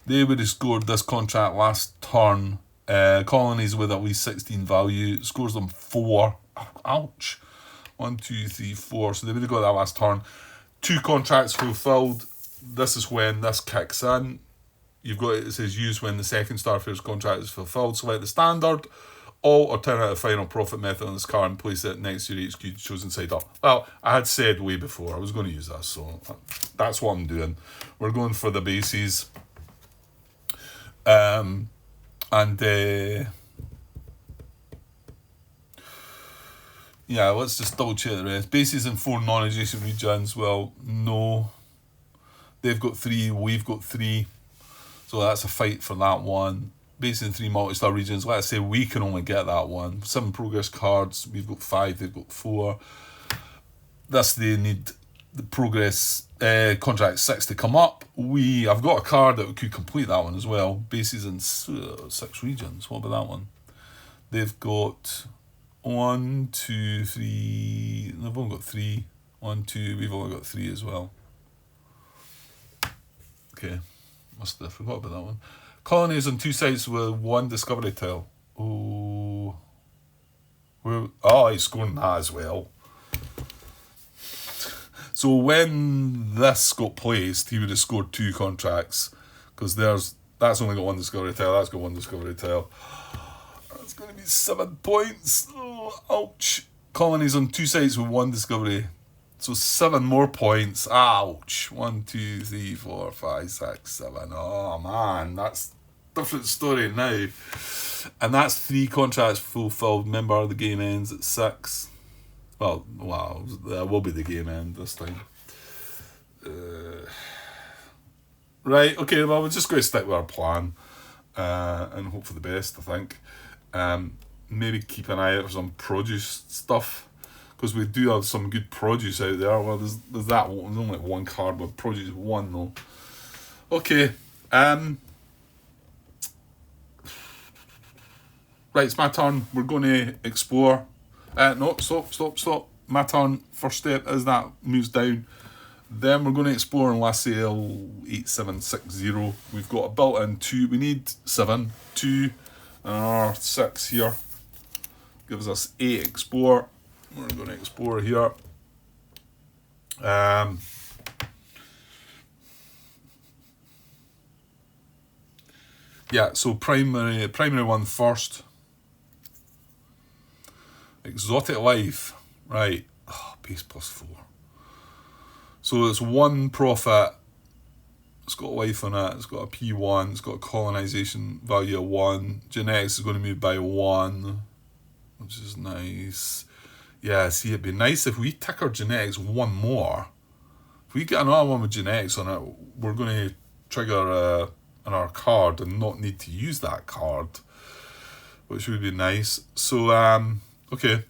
they would have scored this contract last turn. Colonies with at least 16 value. Scores them 4. Ouch. 1, 2, 3, 4. So they would have got that last turn. 2 contracts fulfilled. This is when this kicks in. It says use when the second Starfarer's contract is fulfilled. Select the standard or alternative final profit method on this card and place it next to your HQ chosen side up. Well, I had said way before I was going to use this, so that's what I'm doing. We're going for the bases. Yeah, let's just double check the rest. Bases in 4 non-adjacent regions. Well, no. They've got 3, we've got 3. So that's a fight for that one. Bases in 3 multi-star regions. Let's say we can only get that one. 7 progress cards. We've got 5, they've got 4. They need the progress contract 6 to come up. I've got a card that could complete that one as well. Bases in 6 regions. What about that one? They've got 1, 2, 3. They've only got 3. 1, 2. We've only got 3 as well. Okay. Must have forgot about that one. Colonies on 2 sites with 1 discovery tile. Oh. He's scoring that as well. So when this got placed, he would have scored 2 contracts. Because that's only got 1 discovery tile, that's got 1 discovery tile. That's going to be 7 points. Oh, ouch. Colonies on 2 sites with 1 discovery. So 7 more points. Ouch. 1, 2, 3, 4, 5, 6, 7. Oh man, that's a different story now. And that's 3 contracts fulfilled. Remember, the game ends at 6. Well, that will be the game end this time. Right, okay, well, we're just going to stick with our plan and hope for the best, I think. Maybe keep an eye out for some produce stuff, because we do have some good produce out there. Well, there's that one. There's only 1 card with produce 1, though. Okay. Right, it's my turn. We're going to explore. No, stop. My turn. First step is that moves down. Then we're going to explore in Lasalle 8760. We've got a built-in 2. We need 7. 2 and our 6 here. Gives us 8 explore. We're going to explore here. Yeah, so primary 1 first. Exotic life. Right. Base +4. So it's 1 profit. It's got life on it. It's got a P1. It's got a colonization value of 1. Genetics is going to move by 1, which is nice. Yeah, see, it'd be nice if we tick our genetics 1 more. If we get another one with genetics on it, we're going to trigger on our card and not need to use that card, which would be nice. So, okay.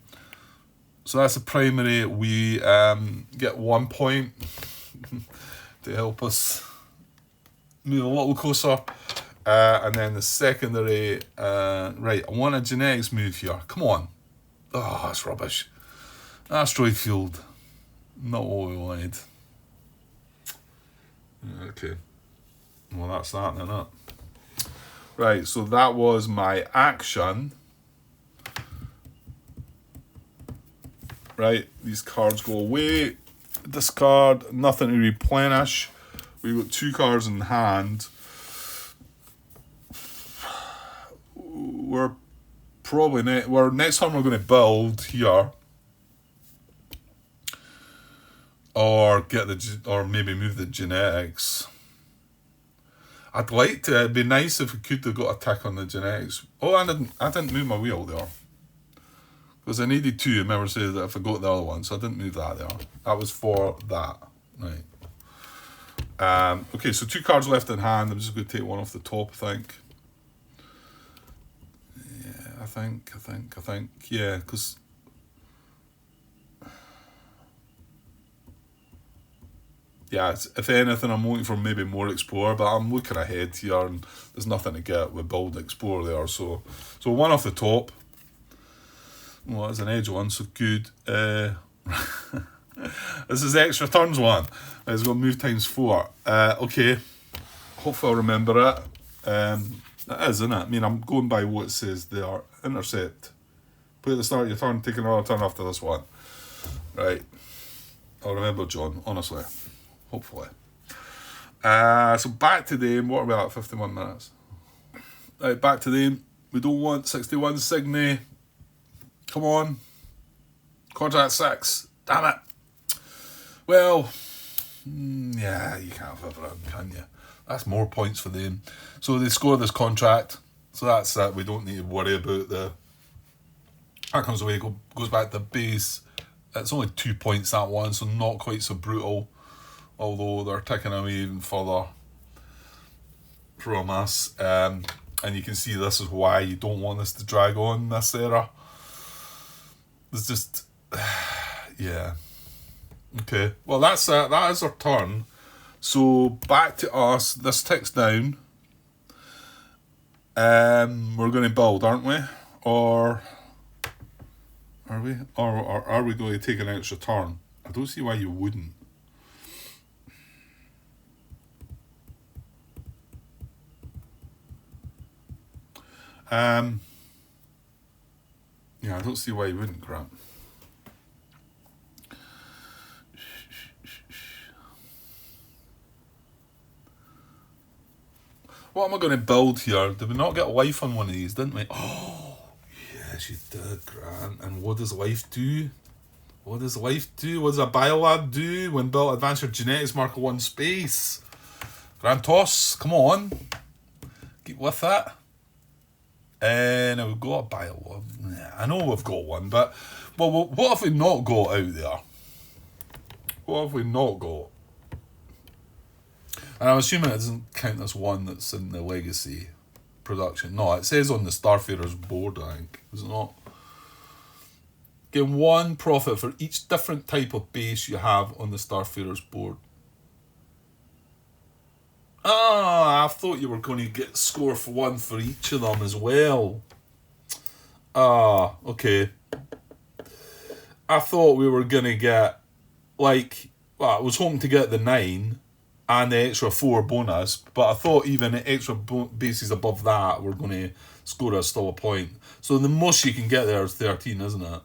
So that's a primary. We get 1 point to help us move a little closer. And then the secondary, right, I want a genetics move here. Come on. Oh, that's rubbish. Asteroid field. Not what we wanted. Okay. Well, that's that then, isn't it? Right, so that was my action. Right, these cards go away. Discard, nothing to replenish. We've got 2 cards in hand. We're probably next time we're going to build here, or or maybe move the genetics. I'd like to. It'd be nice if we could have got a tick on the genetics. Oh, I didn't move my wheel there because I needed 2. I remember saying that if I got the other one, so I didn't move that there. That was for that, right? Okay, so 2 cards left in hand. I'm just going to take one off the top, I think. Yeah, I think. Yeah, because... Yeah, if anything, I'm looking for maybe more Explorer, but I'm looking ahead here, and there's nothing to get with Build Explorer there. So one off the top. Well, it's an edge one, so good. This is extra turns one. It's got move times 4. Okay. Hopefully I'll remember it. It is, isn't it? I mean, I'm going by what it says there. Intercept. Play at the start of your turn, take another turn after this one. Right. I'll remember, John, honestly. Hopefully. So back to the aim. What are we at? 51 minutes. Right, back to the aim. We don't want 61 Signy. Come on. Contract 6. Damn it. Well, yeah, you can't have everything, can you? That's more points for them. So they score this contract. So that's it. We don't need to worry about the... That comes away, goes back to base. It's only 2 points, that one, so not quite so brutal. Although they're ticking away even further from us. And you can see this is why you don't want this to drag on this era. It's just... yeah. Okay. Well, that's it. That is our turn. So, back to us. This ticks down. We're going to build, aren't we? Or... Are we? Or are we going to take an extra turn? I don't see why you wouldn't. Yeah, I don't see why you wouldn't, Grant. What am I going to build here? Did we not get life on one of these, didn't we? Oh, yes, you did, Grant. And what does life do? What does life do? What does a biolab do when built? Advance your genetics marker 1 space. Grantos, come on. Keep with that. Now we've got a biolab. I know we've got one, but well, what have we not got out there? What have we not got? And I'm assuming it doesn't count as one that's in the legacy production. No, it says on the Starfarer's board, I think. Is it not? Gain 1 profit for each different type of base you have on the Starfarer's board. Ah, I thought you were going to get score for 1 for each of them as well. Ah, okay. I thought we were going to get, like, well, I was hoping to get the 9 and the extra 4 bonus, but I thought even the extra bases above that were going to score us still a point. So the most you can get there is 13, isn't it?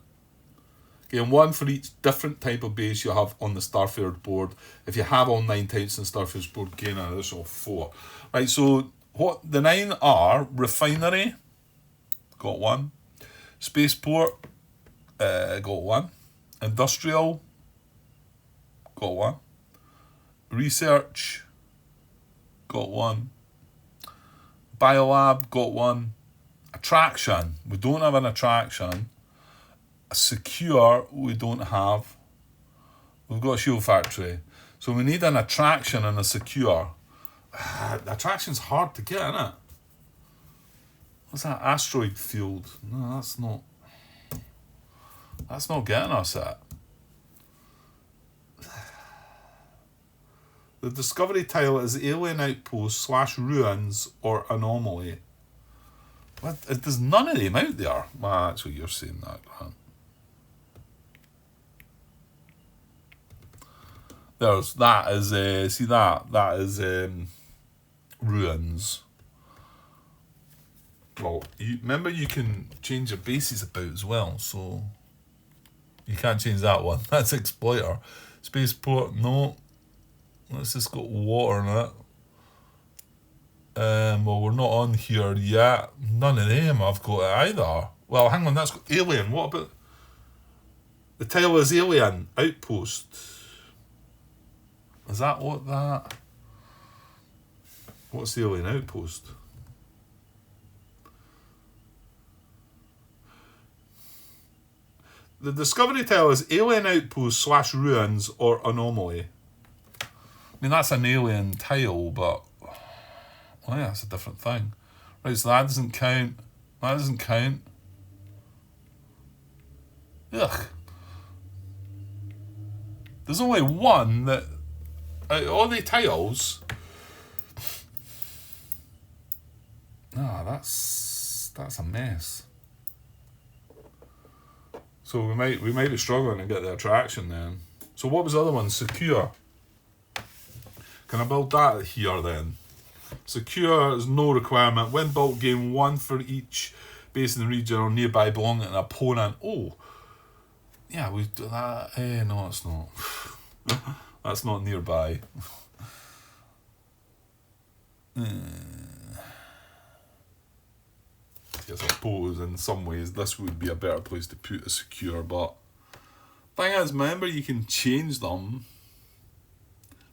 Gain 1 for each different type of base you have on the Starfarer board. If you have all 9 types in Starfarer's board, gain an additional 4. Right, so what the 9 are: Refinery, got 1. Spaceport, got 1. Industrial, got 1. Research, got 1. Biolab, got 1. Attraction, we don't have an attraction. A secure, we don't have. We've got a shield factory. So we need an attraction and a secure. Attraction's hard to get, isn't it? What's that? Asteroid field. No, that's not. That's not getting us it. The discovery tile is alien outpost / ruins or anomaly. What? There's none of them out there. Well, that's what you're saying, that, Grant. There's, that is, see that is ruins. Well, remember you can change your bases about as well, so you can't change that one. That's Exploiter. Spaceport, no. Let's just got water in it. Well, we're not on here yet. None of them I've got it either. Well, hang on, that's got Alien. What about... The title is Alien Outpost. Is that what that... What's the Alien Outpost? The Discovery title is Alien Outpost / Ruins or Anomaly. I mean, that's an alien title, but... Oh yeah, that's a different thing. Right, so that doesn't count. That doesn't count. Ugh. There's only one that... all the titles... Ah, that's a mess. So we might be struggling to get the attraction then. So what was the other one? Secure. Can I build that here then? Secure is no requirement. When built, gain 1 for each base in the region or nearby belonging to an opponent. Oh, yeah, we do that. No, it's not. That's not nearby. I suppose in some ways this would be a better place to put a secure, but thing is, remember you can change them.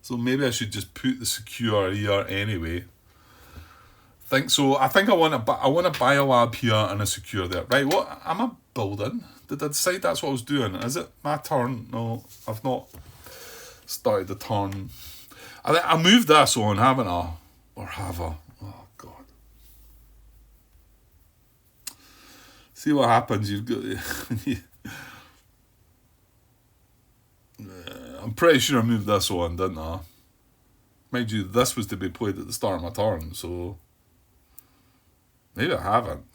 So maybe I should just put the secure here anyway. I think I want a biolab here and a secure there. Right, what am I building? Did I decide that's what I was doing? Is it my turn? No, I've not started the turn. I moved this on, haven't I? Or have I? Oh God. See what happens. You've got. I'm pretty sure I moved this on, didn't I? Mind you, this was to be played at the start of my turn, so maybe I haven't.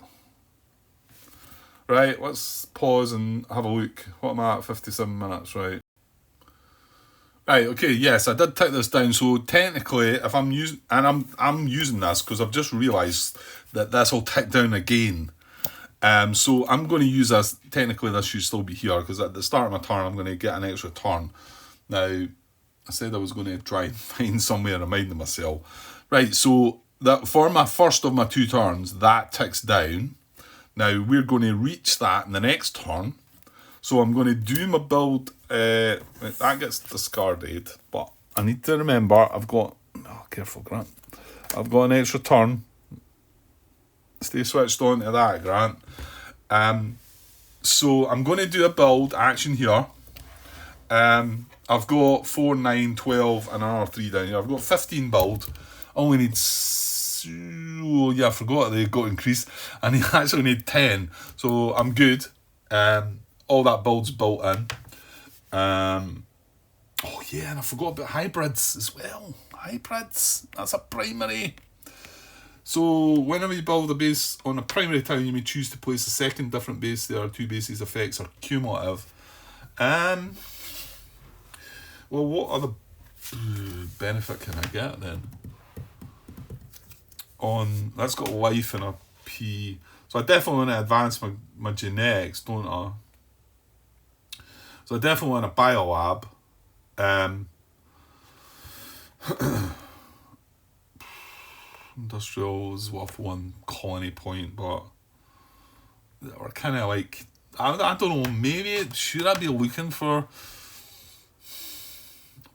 Right, let's pause and have a look. What am I at? 57 minutes, right? Right, okay, yes, I did take this down. So technically, if I'm using, and I'm using this because I've just realised that this will tick down again. So I'm going to use this. Technically, this should still be here because at the start of my turn, I'm going to get an extra turn. Now, I said I was going to try and find somewhere reminding myself. Right, so that for my first of my 2 turns, that ticks down. Now, we're going to reach that in the next turn. So I'm going to do my build. That gets discarded. But I need to remember, I've got... Oh, careful, Grant. I've got an extra turn. Stay switched on to that, Grant. So I'm going to do a build action here. I've got 4, 9, 12 and another 3 down here. I've got 15 build. Only need... Oh yeah, I forgot they got increased. I actually need 10. So I'm good. All that build's built in. Oh yeah, and I forgot about hybrids as well. Hybrids. That's a primary. So whenever you build a base on a primary tile, you may choose to place a second different base. There are 2 bases effects are cumulative. Well, what other benefit can I get then? That's got life and a P. So I definitely want to advance my genetics, don't I? So I definitely want a biolab. Industrial is worth 1 colony point, but we're kind of like, I don't know, maybe should I be looking for a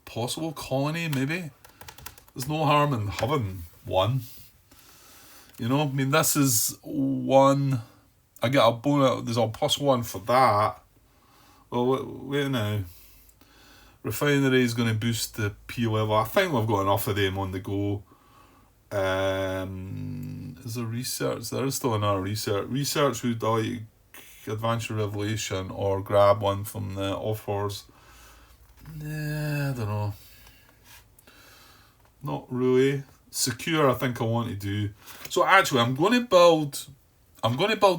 possible colony? Maybe there's no harm in having 1. You know, I mean, this is 1. I get a bonus. There's a +1 for that. Well, wait now. Refinery is going to boost the P level. I think we've got enough of them on the go. Is there research? There is still another research. Research would like advance your revelation or grab one from the offers. Nah, I don't know. Not really. Secure, I think I want to do. So actually, I'm going to build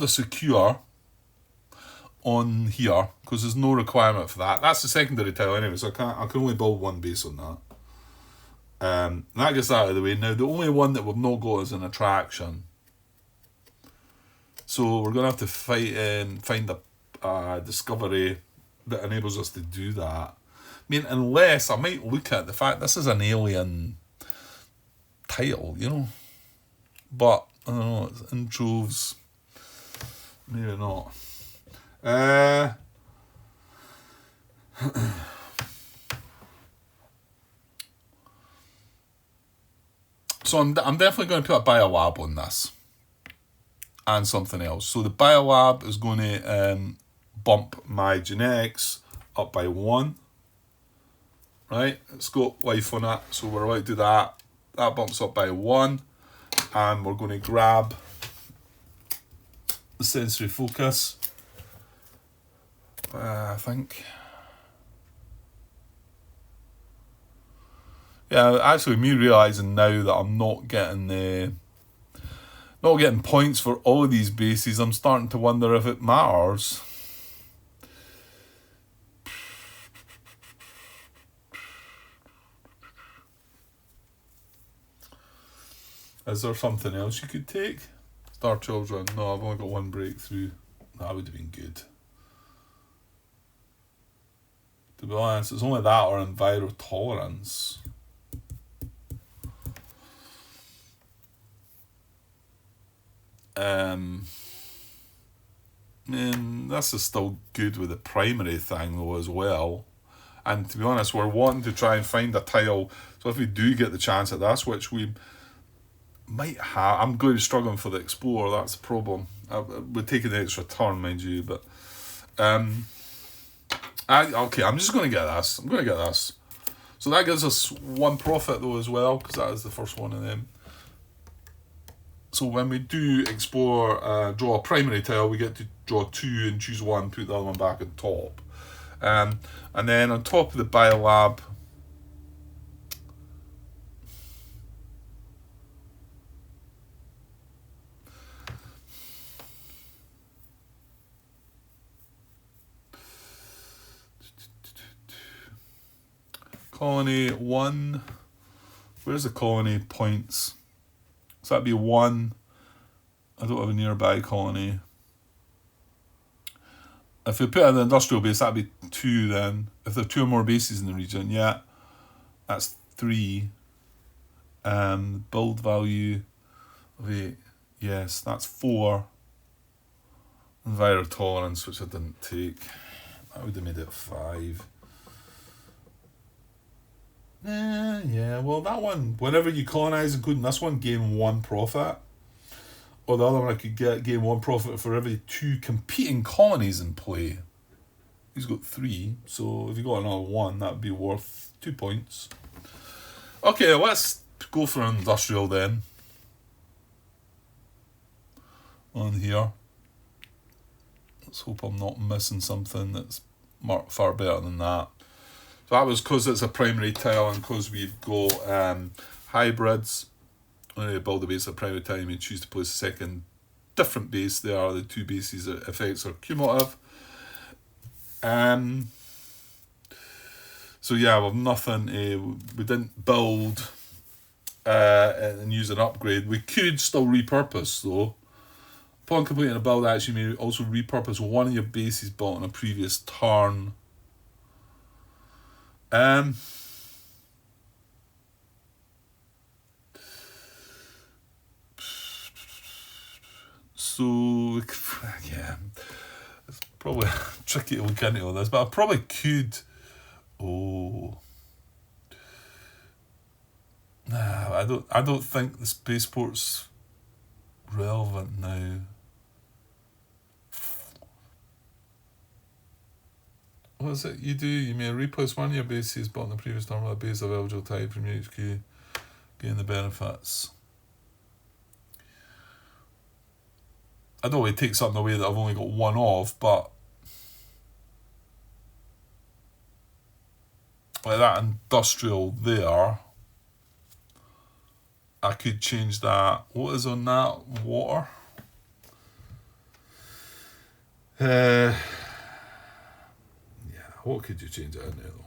a secure on here because there's no requirement for that. That's the secondary tile anyway, so I can only build one base on that. That gets that out of the way. Now the only one that we've not got is an attraction, so we're gonna have to find a discovery that enables us to do that. I mean, unless I might look at the fact this is an alien tile, you know, but I don't know, it's in troves. Maybe not. So I'm definitely going to put a biolab on this and something else. So the biolab is going to bump my genetics up by 1. Right, it's got life on it, so we're about to do that. That bumps up by 1, and we're going to grab the sensory focus. I think. Yeah, actually, me realising now that I'm not getting points for all of these bases, I'm starting to wonder if it matters. Is there something else you could take? Star Children. No, I've only got 1 breakthrough. That would have been good. To be honest, it's only that or Enviro Tolerance. This is still good with the primary thing though as well. And to be honest, we're wanting to try and find a tile. So if we do get the chance at this, which we might have, I'm going to struggle for the Explorer, that's the problem. We're taking the extra turn, mind you, but I'm just going to get this. I'm going to get this. So that gives us 1 profit though as well, because that is the first one of them. So when we do explore, draw a primary tile, we get to draw 2 and choose 1, put the other one back at top. And then on top of the biolab, colony 1, where's the colony points? So that'd be 1. I don't have a nearby colony. If we put it in the industrial base, that'd be 2 then. If there are 2 or more bases in the region, yeah, that's 3. Build value of 8, yes, that's 4. Enviro Tolerance, which I didn't take. That would have made it 5. Yeah, well, that one, whenever you colonise, including this one, gain 1 profit. Or the other one I could gain 1 profit for every 2 competing colonies in play. He's got 3, so if you got another 1, that would be worth 2 points. Okay, let's go for an industrial then. On here. Let's hope I'm not missing something that's marked far better than that. That was because it's a primary tile and because we've got hybrids. When you build a base at primary tile, you may choose to place a second different base. There are the 2 bases that effects are cumulative. So yeah, we've nothing. We didn't build and use an upgrade. We could still repurpose though. Upon completing a build, actually, you may also repurpose one of your bases built on a previous turn. So yeah, it's probably tricky to look into all this, but I probably could. Oh, nah, I don't think the spaceport's relevant now. What is it you do? You may replace one of your bases built on the previous turn with a base of eligible type from your HQ, gain the benefits. I don't want to take something away that I've only got 1 of, but like that industrial there, I could change that. What is on that? Water? What could you change it in there though?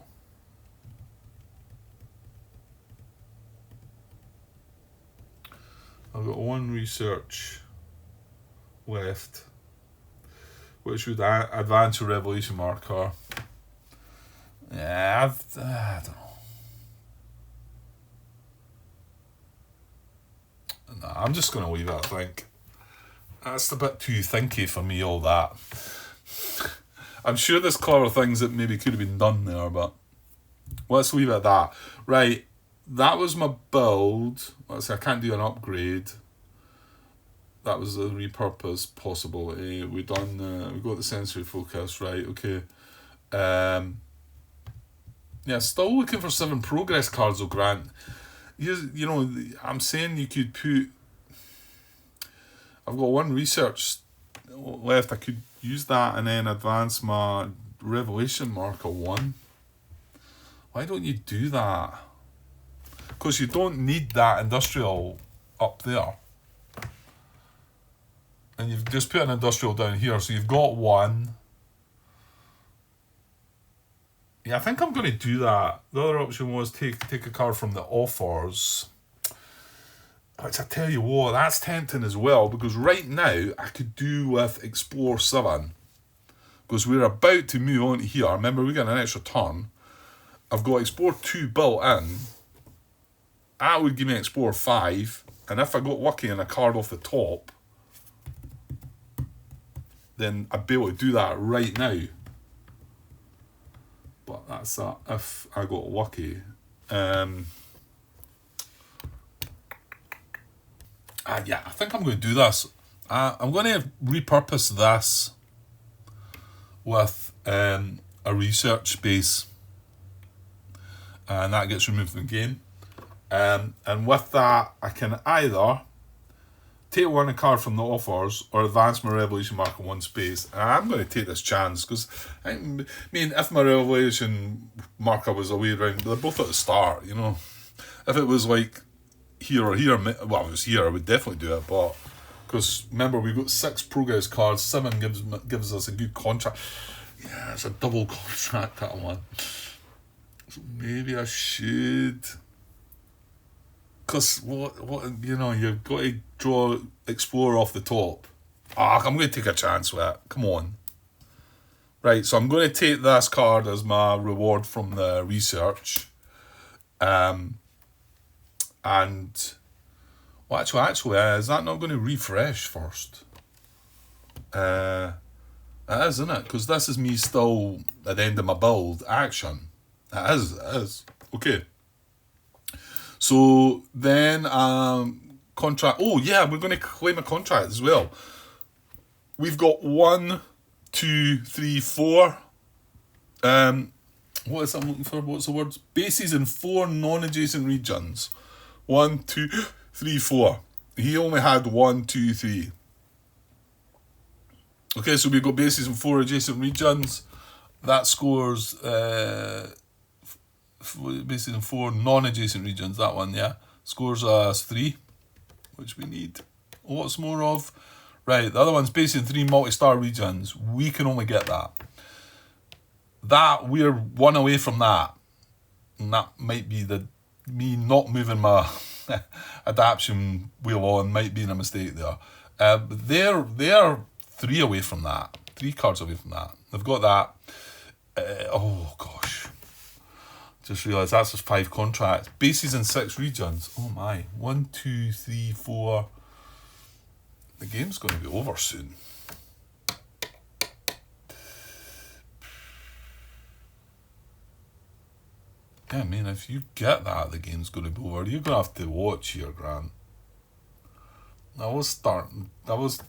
I've got one research left, which would advance your revelation marker. Yeah, I don't know. Nah, I'm just going to leave it, I think. That's a bit too thinky for me, all that. I'm sure there's clever things that maybe could have been done there, but let's leave it at that. Right, that was my build. Let's say I can't do an upgrade. That was the repurpose possibility. We done. We got the sensory focus, right? Okay. Yeah, still looking for 7 progress cards, though, Grant. You know, I'm saying you could put. I've got 1 research left. I could use that and then advance my revelation marker 1. Why don't you do that? Because you don't need that industrial up there. And you've just put an industrial down here, so you've got 1. Yeah, I think I'm going to do that. The other option was take a card from the offers. Which I tell you what, that's tempting as well, because right now I could do with Explore 7. Because we're about to move on to here. Remember, we got an extra turn. I've got Explore 2 built in. That would give me Explore 5. And if I got lucky and a card off the top, then I'd be able to do that right now. But that's that if I got lucky. Yeah, I think I'm going to do this. I'm going to repurpose this with a research base. And that gets removed from the game. And with that, I can either take 1 card from the offers or advance my revelation marker 1 space. And I'm going to take this chance because, I mean, if my revelation marker was away around, they're both at the start, you know. If it was like here or here, well, if it was here, I would definitely do it, but because remember, we've got 6 progress cards, 7 gives us a good contract. Yeah, it's a double contract, that one. So maybe I should. Because what you know, you've got to draw Explorer off the top. I'm going to take a chance with it. Come on. Right, so I'm going to take this card as my reward from the research. And well, actually, is that not going to refresh first? It is, isn't it? Because this is me still at the end of my build action. It is. Okay. So then, contract. Oh yeah, we're going to claim a contract as well. We've got 1, 2, 3, 4. What is I'm looking for? What's the word? Bases in 4 non-adjacent regions. 1, 2, 3, 4. He only had 1, 2, 3. Okay, so we've got bases in 4 adjacent regions. That scores bases in 4 non-adjacent regions. That one, yeah, scores us 3, which we need lots more of. Right, the other one's based in 3 multi-star regions. We can only get that. That we're 1 away from that, and that might be me not moving my adaptation wheel on might be a mistake there. But they're 3 away from that. 3 cards away from that. They've got that. Oh gosh, just realised that's just 5 contracts. Bases in 6 regions. Oh my. 1, 2, 3, 4. The game's going to be over soon. Yeah, I mean, if you get that, the game's going to be over. You're going to have to watch here, Grant. I was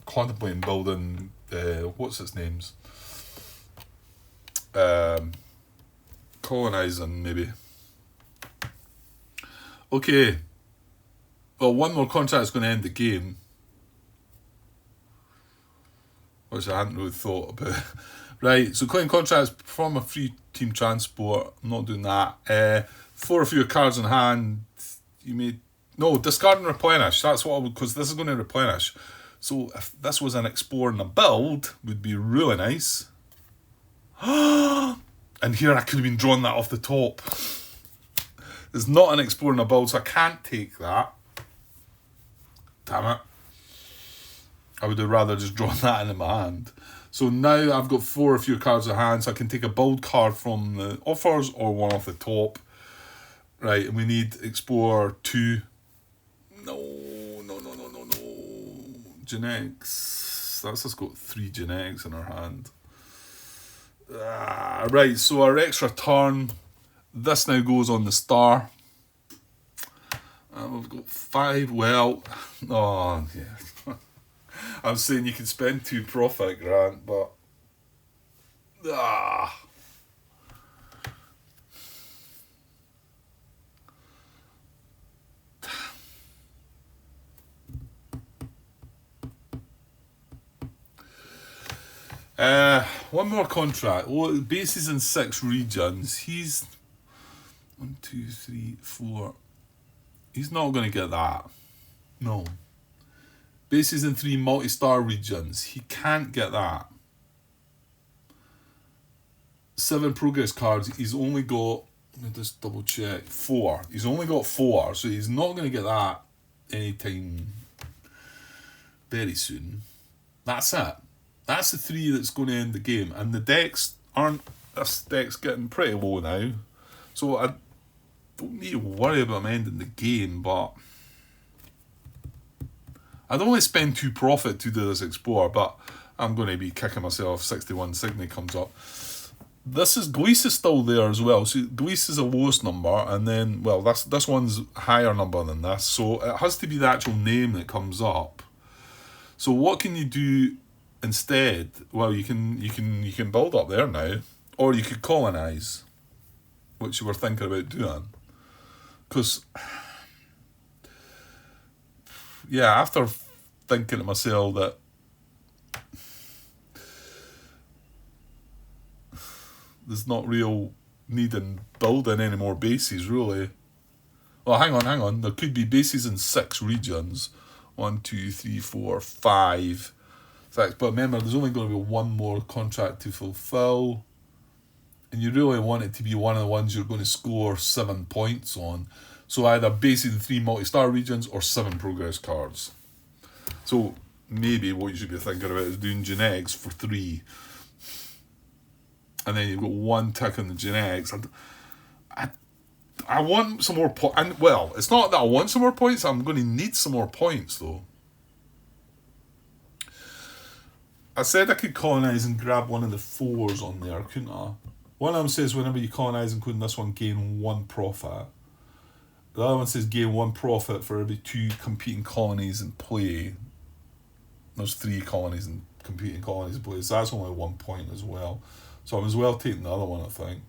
contemplating building, what's its names? Colonising, maybe. Okay. Well, 1 more contract is going to end the game. Which I hadn't really thought about. Right, so claim contracts, perform a free team transport. I'm not doing that. 4 of your cards in hand. You may... No, discard and replenish. That's what I would... Because this is going to replenish. So if this was an explore and a build, would be really nice. And here I could have been drawing that off the top. There's not an Explorer and a build, so I can't take that. Damn it. I would have rather just drawn that into my hand. So now I've got 4 or fewer cards in hand, so I can take a bold card from the offers or one off the top. Right, and we need Explorer 2. No. Genetics. That's just got 3 genetics in our hand. Right, so our extra turn. This now goes on the star. We've got 5. Well, oh, yeah. I'm saying you can spend 2 profit, Grant, but... One more contract. Oh, bases in 6 regions. He's 1, 2, 3, 4. He's not going to get that. No. Bases in 3 multi-star regions. He can't get that. 7 progress cards. He's only got, let me just double check, 4. He's only got 4, so he's not going to get that anytime very soon. That's it. That's the 3 that's going to end the game. And the decks aren't... This deck's getting pretty low now. So I don't need to worry about him ending the game, but... I'd only spend 2 profit to do this Explorer, but I'm going to be kicking myself if 61 Signy comes up. This is... Gleese is still there as well. So Gleese is the lowest number, and then... Well, this one's higher number than this. So it has to be the actual name that comes up. So what can you do... Instead, well, you can build up there now, or you could colonize, which you were thinking about doing. Because, yeah, after thinking to myself that there's not real need in building any more bases, really. Well, hang on. There could be bases in 6 regions. 1, 2, 3, 4, 5. But remember, there's only going to be 1 more contract to fulfill. And you really want it to be one of the ones you're going to score 7 points on. So either bases in 3 multi-star regions or 7 progress cards. So maybe what you should be thinking about is doing genetics for 3. And then you've got 1 tick on the genetics. I want some more points. And well, it's not that I want some more points. I'm going to need some more points, though. I said I could colonise and grab one of the 4s on there, couldn't I? One of them says whenever you colonise, including this one, gain 1 profit. The other one says gain 1 profit for every 2 competing colonies in play. There's 3 colonies and competing colonies in play, so that's only 1 point as well. So I'm as well taking the other one, I think.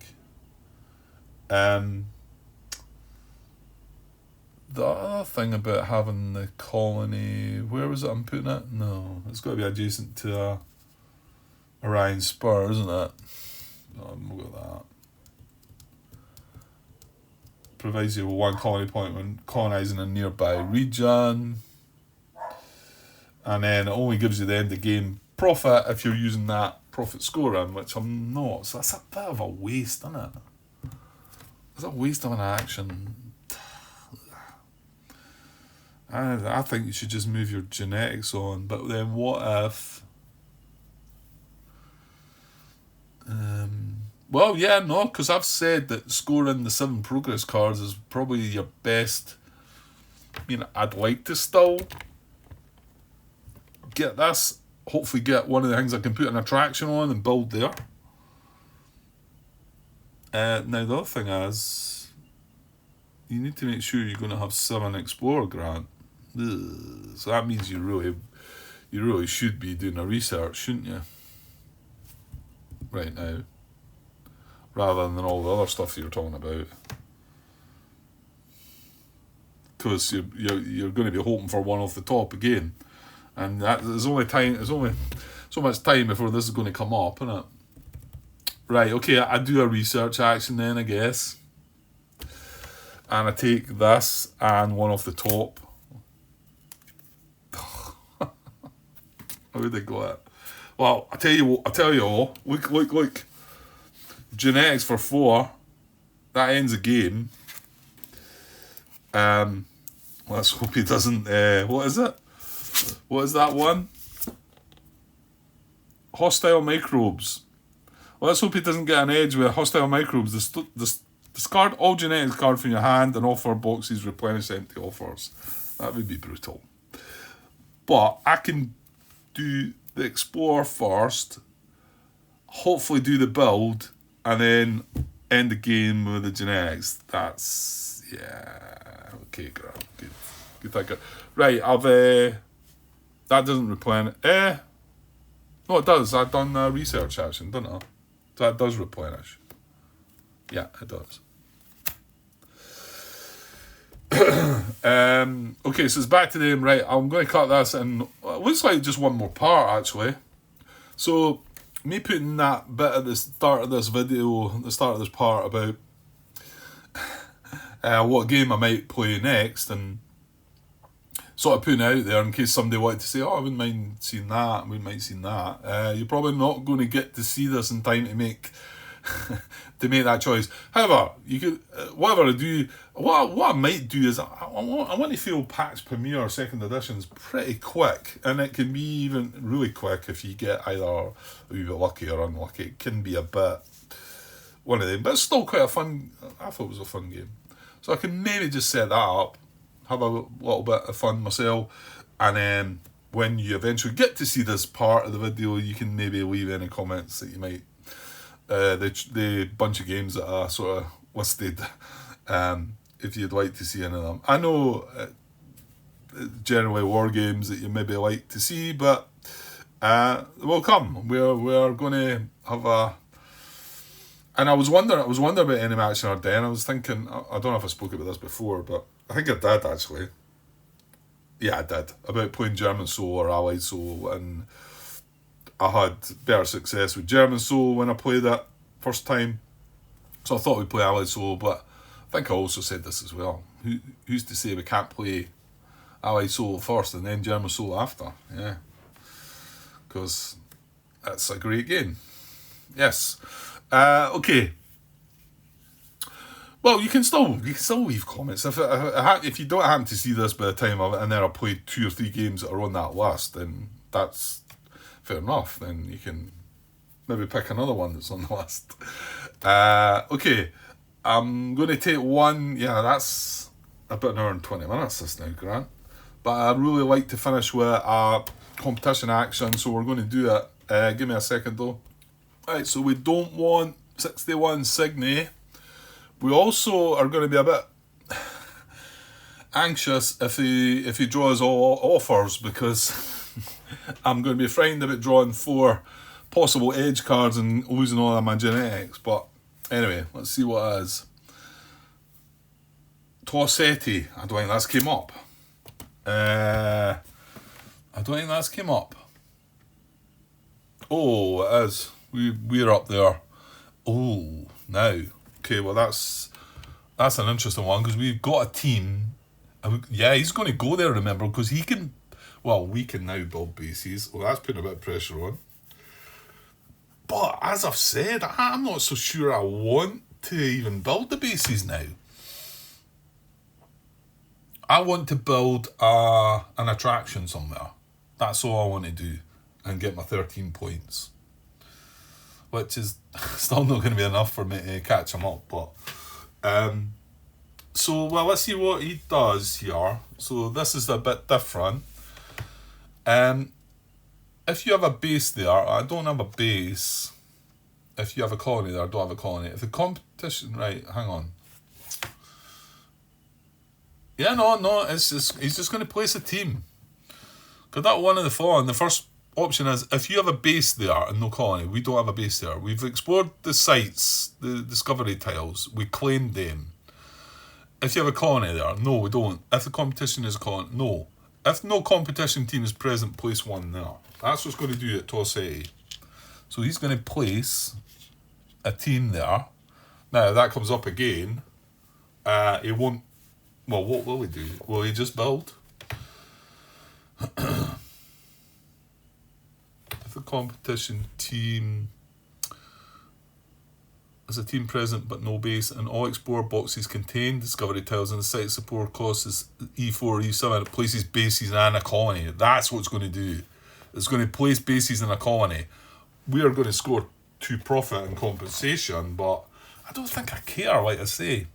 The other thing about having the colony... Where was it I'm putting it? No, it's got to be adjacent to Orion Spur, isn't it? No, look at that. Provides you with 1 colony point when colonising a nearby region. And then it only gives you the end of game profit if you're using that profit scoring, which I'm not. So that's a bit of a waste, isn't it? It's a waste of an action. I think you should just move your genetics on, but then what if... well, yeah, no, because I've said that scoring the 7 progress cards is probably your best... I mean, I'd like to still get this, hopefully get one of the things I can put an attraction on and build there. Now, the other thing is, you need to make sure you're going to have 7 Explorer Grant. Ugh. So that means you really should be doing a research, shouldn't you? Right now, rather than all the other stuff you're talking about, because you're going to be hoping for one off the top again, and there's only so much time before this is going to come up, isn't it? Right. Okay. I do a research action then, I guess, and I take this and one off the top. How would they go at? Well, I tell you all. Look. genetics for 4. That ends the game. Let's hope he doesn't. What is it? What is that one? Hostile microbes. Well, let's hope he doesn't get an edge with hostile microbes. Discard all genetics cards from your hand and offer boxes, replenish empty offers. That would be brutal. But I can do the explore first, hopefully do the build, and then end the game with the genetics. That's, yeah, okay, girl. Good thinker. Right, I've, that doesn't replenish. No, it does. I've done a research action, didn't I? That does replenish. Yeah, it does. Okay, so it's back to the game. Right, I'm going to cut this in. It looks like just one more part, actually. So, me putting that bit at the start of this video, the start of this part about what game I might play next, and sort of putting it out there in case somebody wanted to say, oh, I wouldn't mind seeing that, I wouldn't mind seeing that. You're probably not going to get to see this in time to make that choice. However, you could, whatever I do, what I might do is I want to feel Pax Pamir 2nd editions pretty quick, and it can be even really quick if you get either a wee bit lucky or unlucky. It can be a bit one of them, but it's still quite a fun. I thought it was a fun game, so I can maybe just set that up, have a little bit of fun myself, and then when you eventually get to see this part of the video, you can maybe leave any comments that you might. The bunch of games that I sort of listed, if you'd like to see any of them. I know generally war games that you maybe like to see, but will come. We're going to have a. And I was wondering about Enemy Action Ardennes. I was thinking, I don't know if I spoke about this before, but I think I did actually. Yeah, I did, about playing German Soul or Allied Soul, and I had better success with German Soul when I played it first time, so I thought we'd play Allied Soul, but I think I also said this as well. Who's to say we can't play Allied Soul first and then German Soul after? Yeah, because it's a great game. Yes. Okay. Well, you can still leave comments if you don't happen to see this by the time and then I played 2 or 3 games that are on that list, then that's fair enough. Then you can maybe pick another one that's on the list. Okay, I'm going to take one. Yeah, that's about an hour and 20 minutes this now, Grant. But I'd really like to finish with a competition action, so we're going to do it. Give me a second though. Right, so we don't want 61 Signy. We also are going to be a bit anxious if he draws all offers, because I'm going to be frightened about drawing 4 possible edge cards and losing all of my genetics. But anyway, let's see what it is. Tossetti. I don't think that's came up. Oh, it is. We're up there. Oh, now. Okay, well that's an interesting one, because we've got a team. Yeah, he's going to go there, remember, because he can. Well, we can now build bases. Well, that's putting a bit of pressure on. But as I've said, I'm not so sure I want to even build the bases now. I want to build an attraction somewhere. That's all I want to do, and get my 13 points. Which is still not going to be enough for me to catch him up. But so, well, let's see what he does here. So this is a bit different. If you have a base there, I don't have a base. If you have a colony there, I don't have a colony. If the competition, right, hang on. Yeah, no, it's just, he's just going to place a team. Because that one of the following, the first option is, if you have a base there and no colony, we don't have a base there. We've explored the sites, the discovery tiles, we claimed them. If you have a colony there, no, we don't. If the competition is a colony, no. If no competition team is present, place 1 there. That's what's going to do at Tossetti. So he's going to place a team there. Now, if that comes up again, he won't. Well, what will he do? Will he just build? If the competition team as a team present but no base, and all Explorer boxes contain discovery tiles on the site. Support costs is E4, E7. It places bases in Anachrony. That's what it's going to do. It's going to place bases in a colony. We are going to score 2 profit and compensation, but I don't think I care, like I say.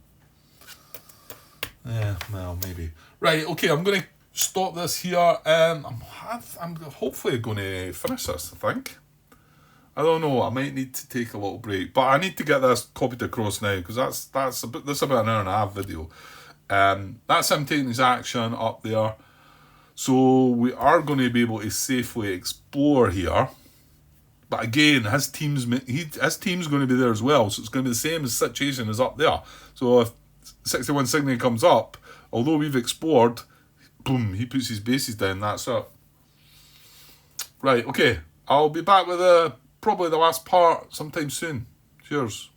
Yeah, well, maybe. Right, okay, I'm going to stop this here. I'm hopefully going to finish this, I think. I don't know, I might need to take a little break, but I need to get this copied across now, because that's about an hour and a half video. That's him taking his action up there. So we are going to be able to safely explore here. But again, his team's going to be there as well, so it's going to be the same situation as up there. So if 61 Cygni comes up, although we've explored, boom, he puts his bases down, that's it. Right, okay, I'll be back with probably the last part sometime soon. Cheers.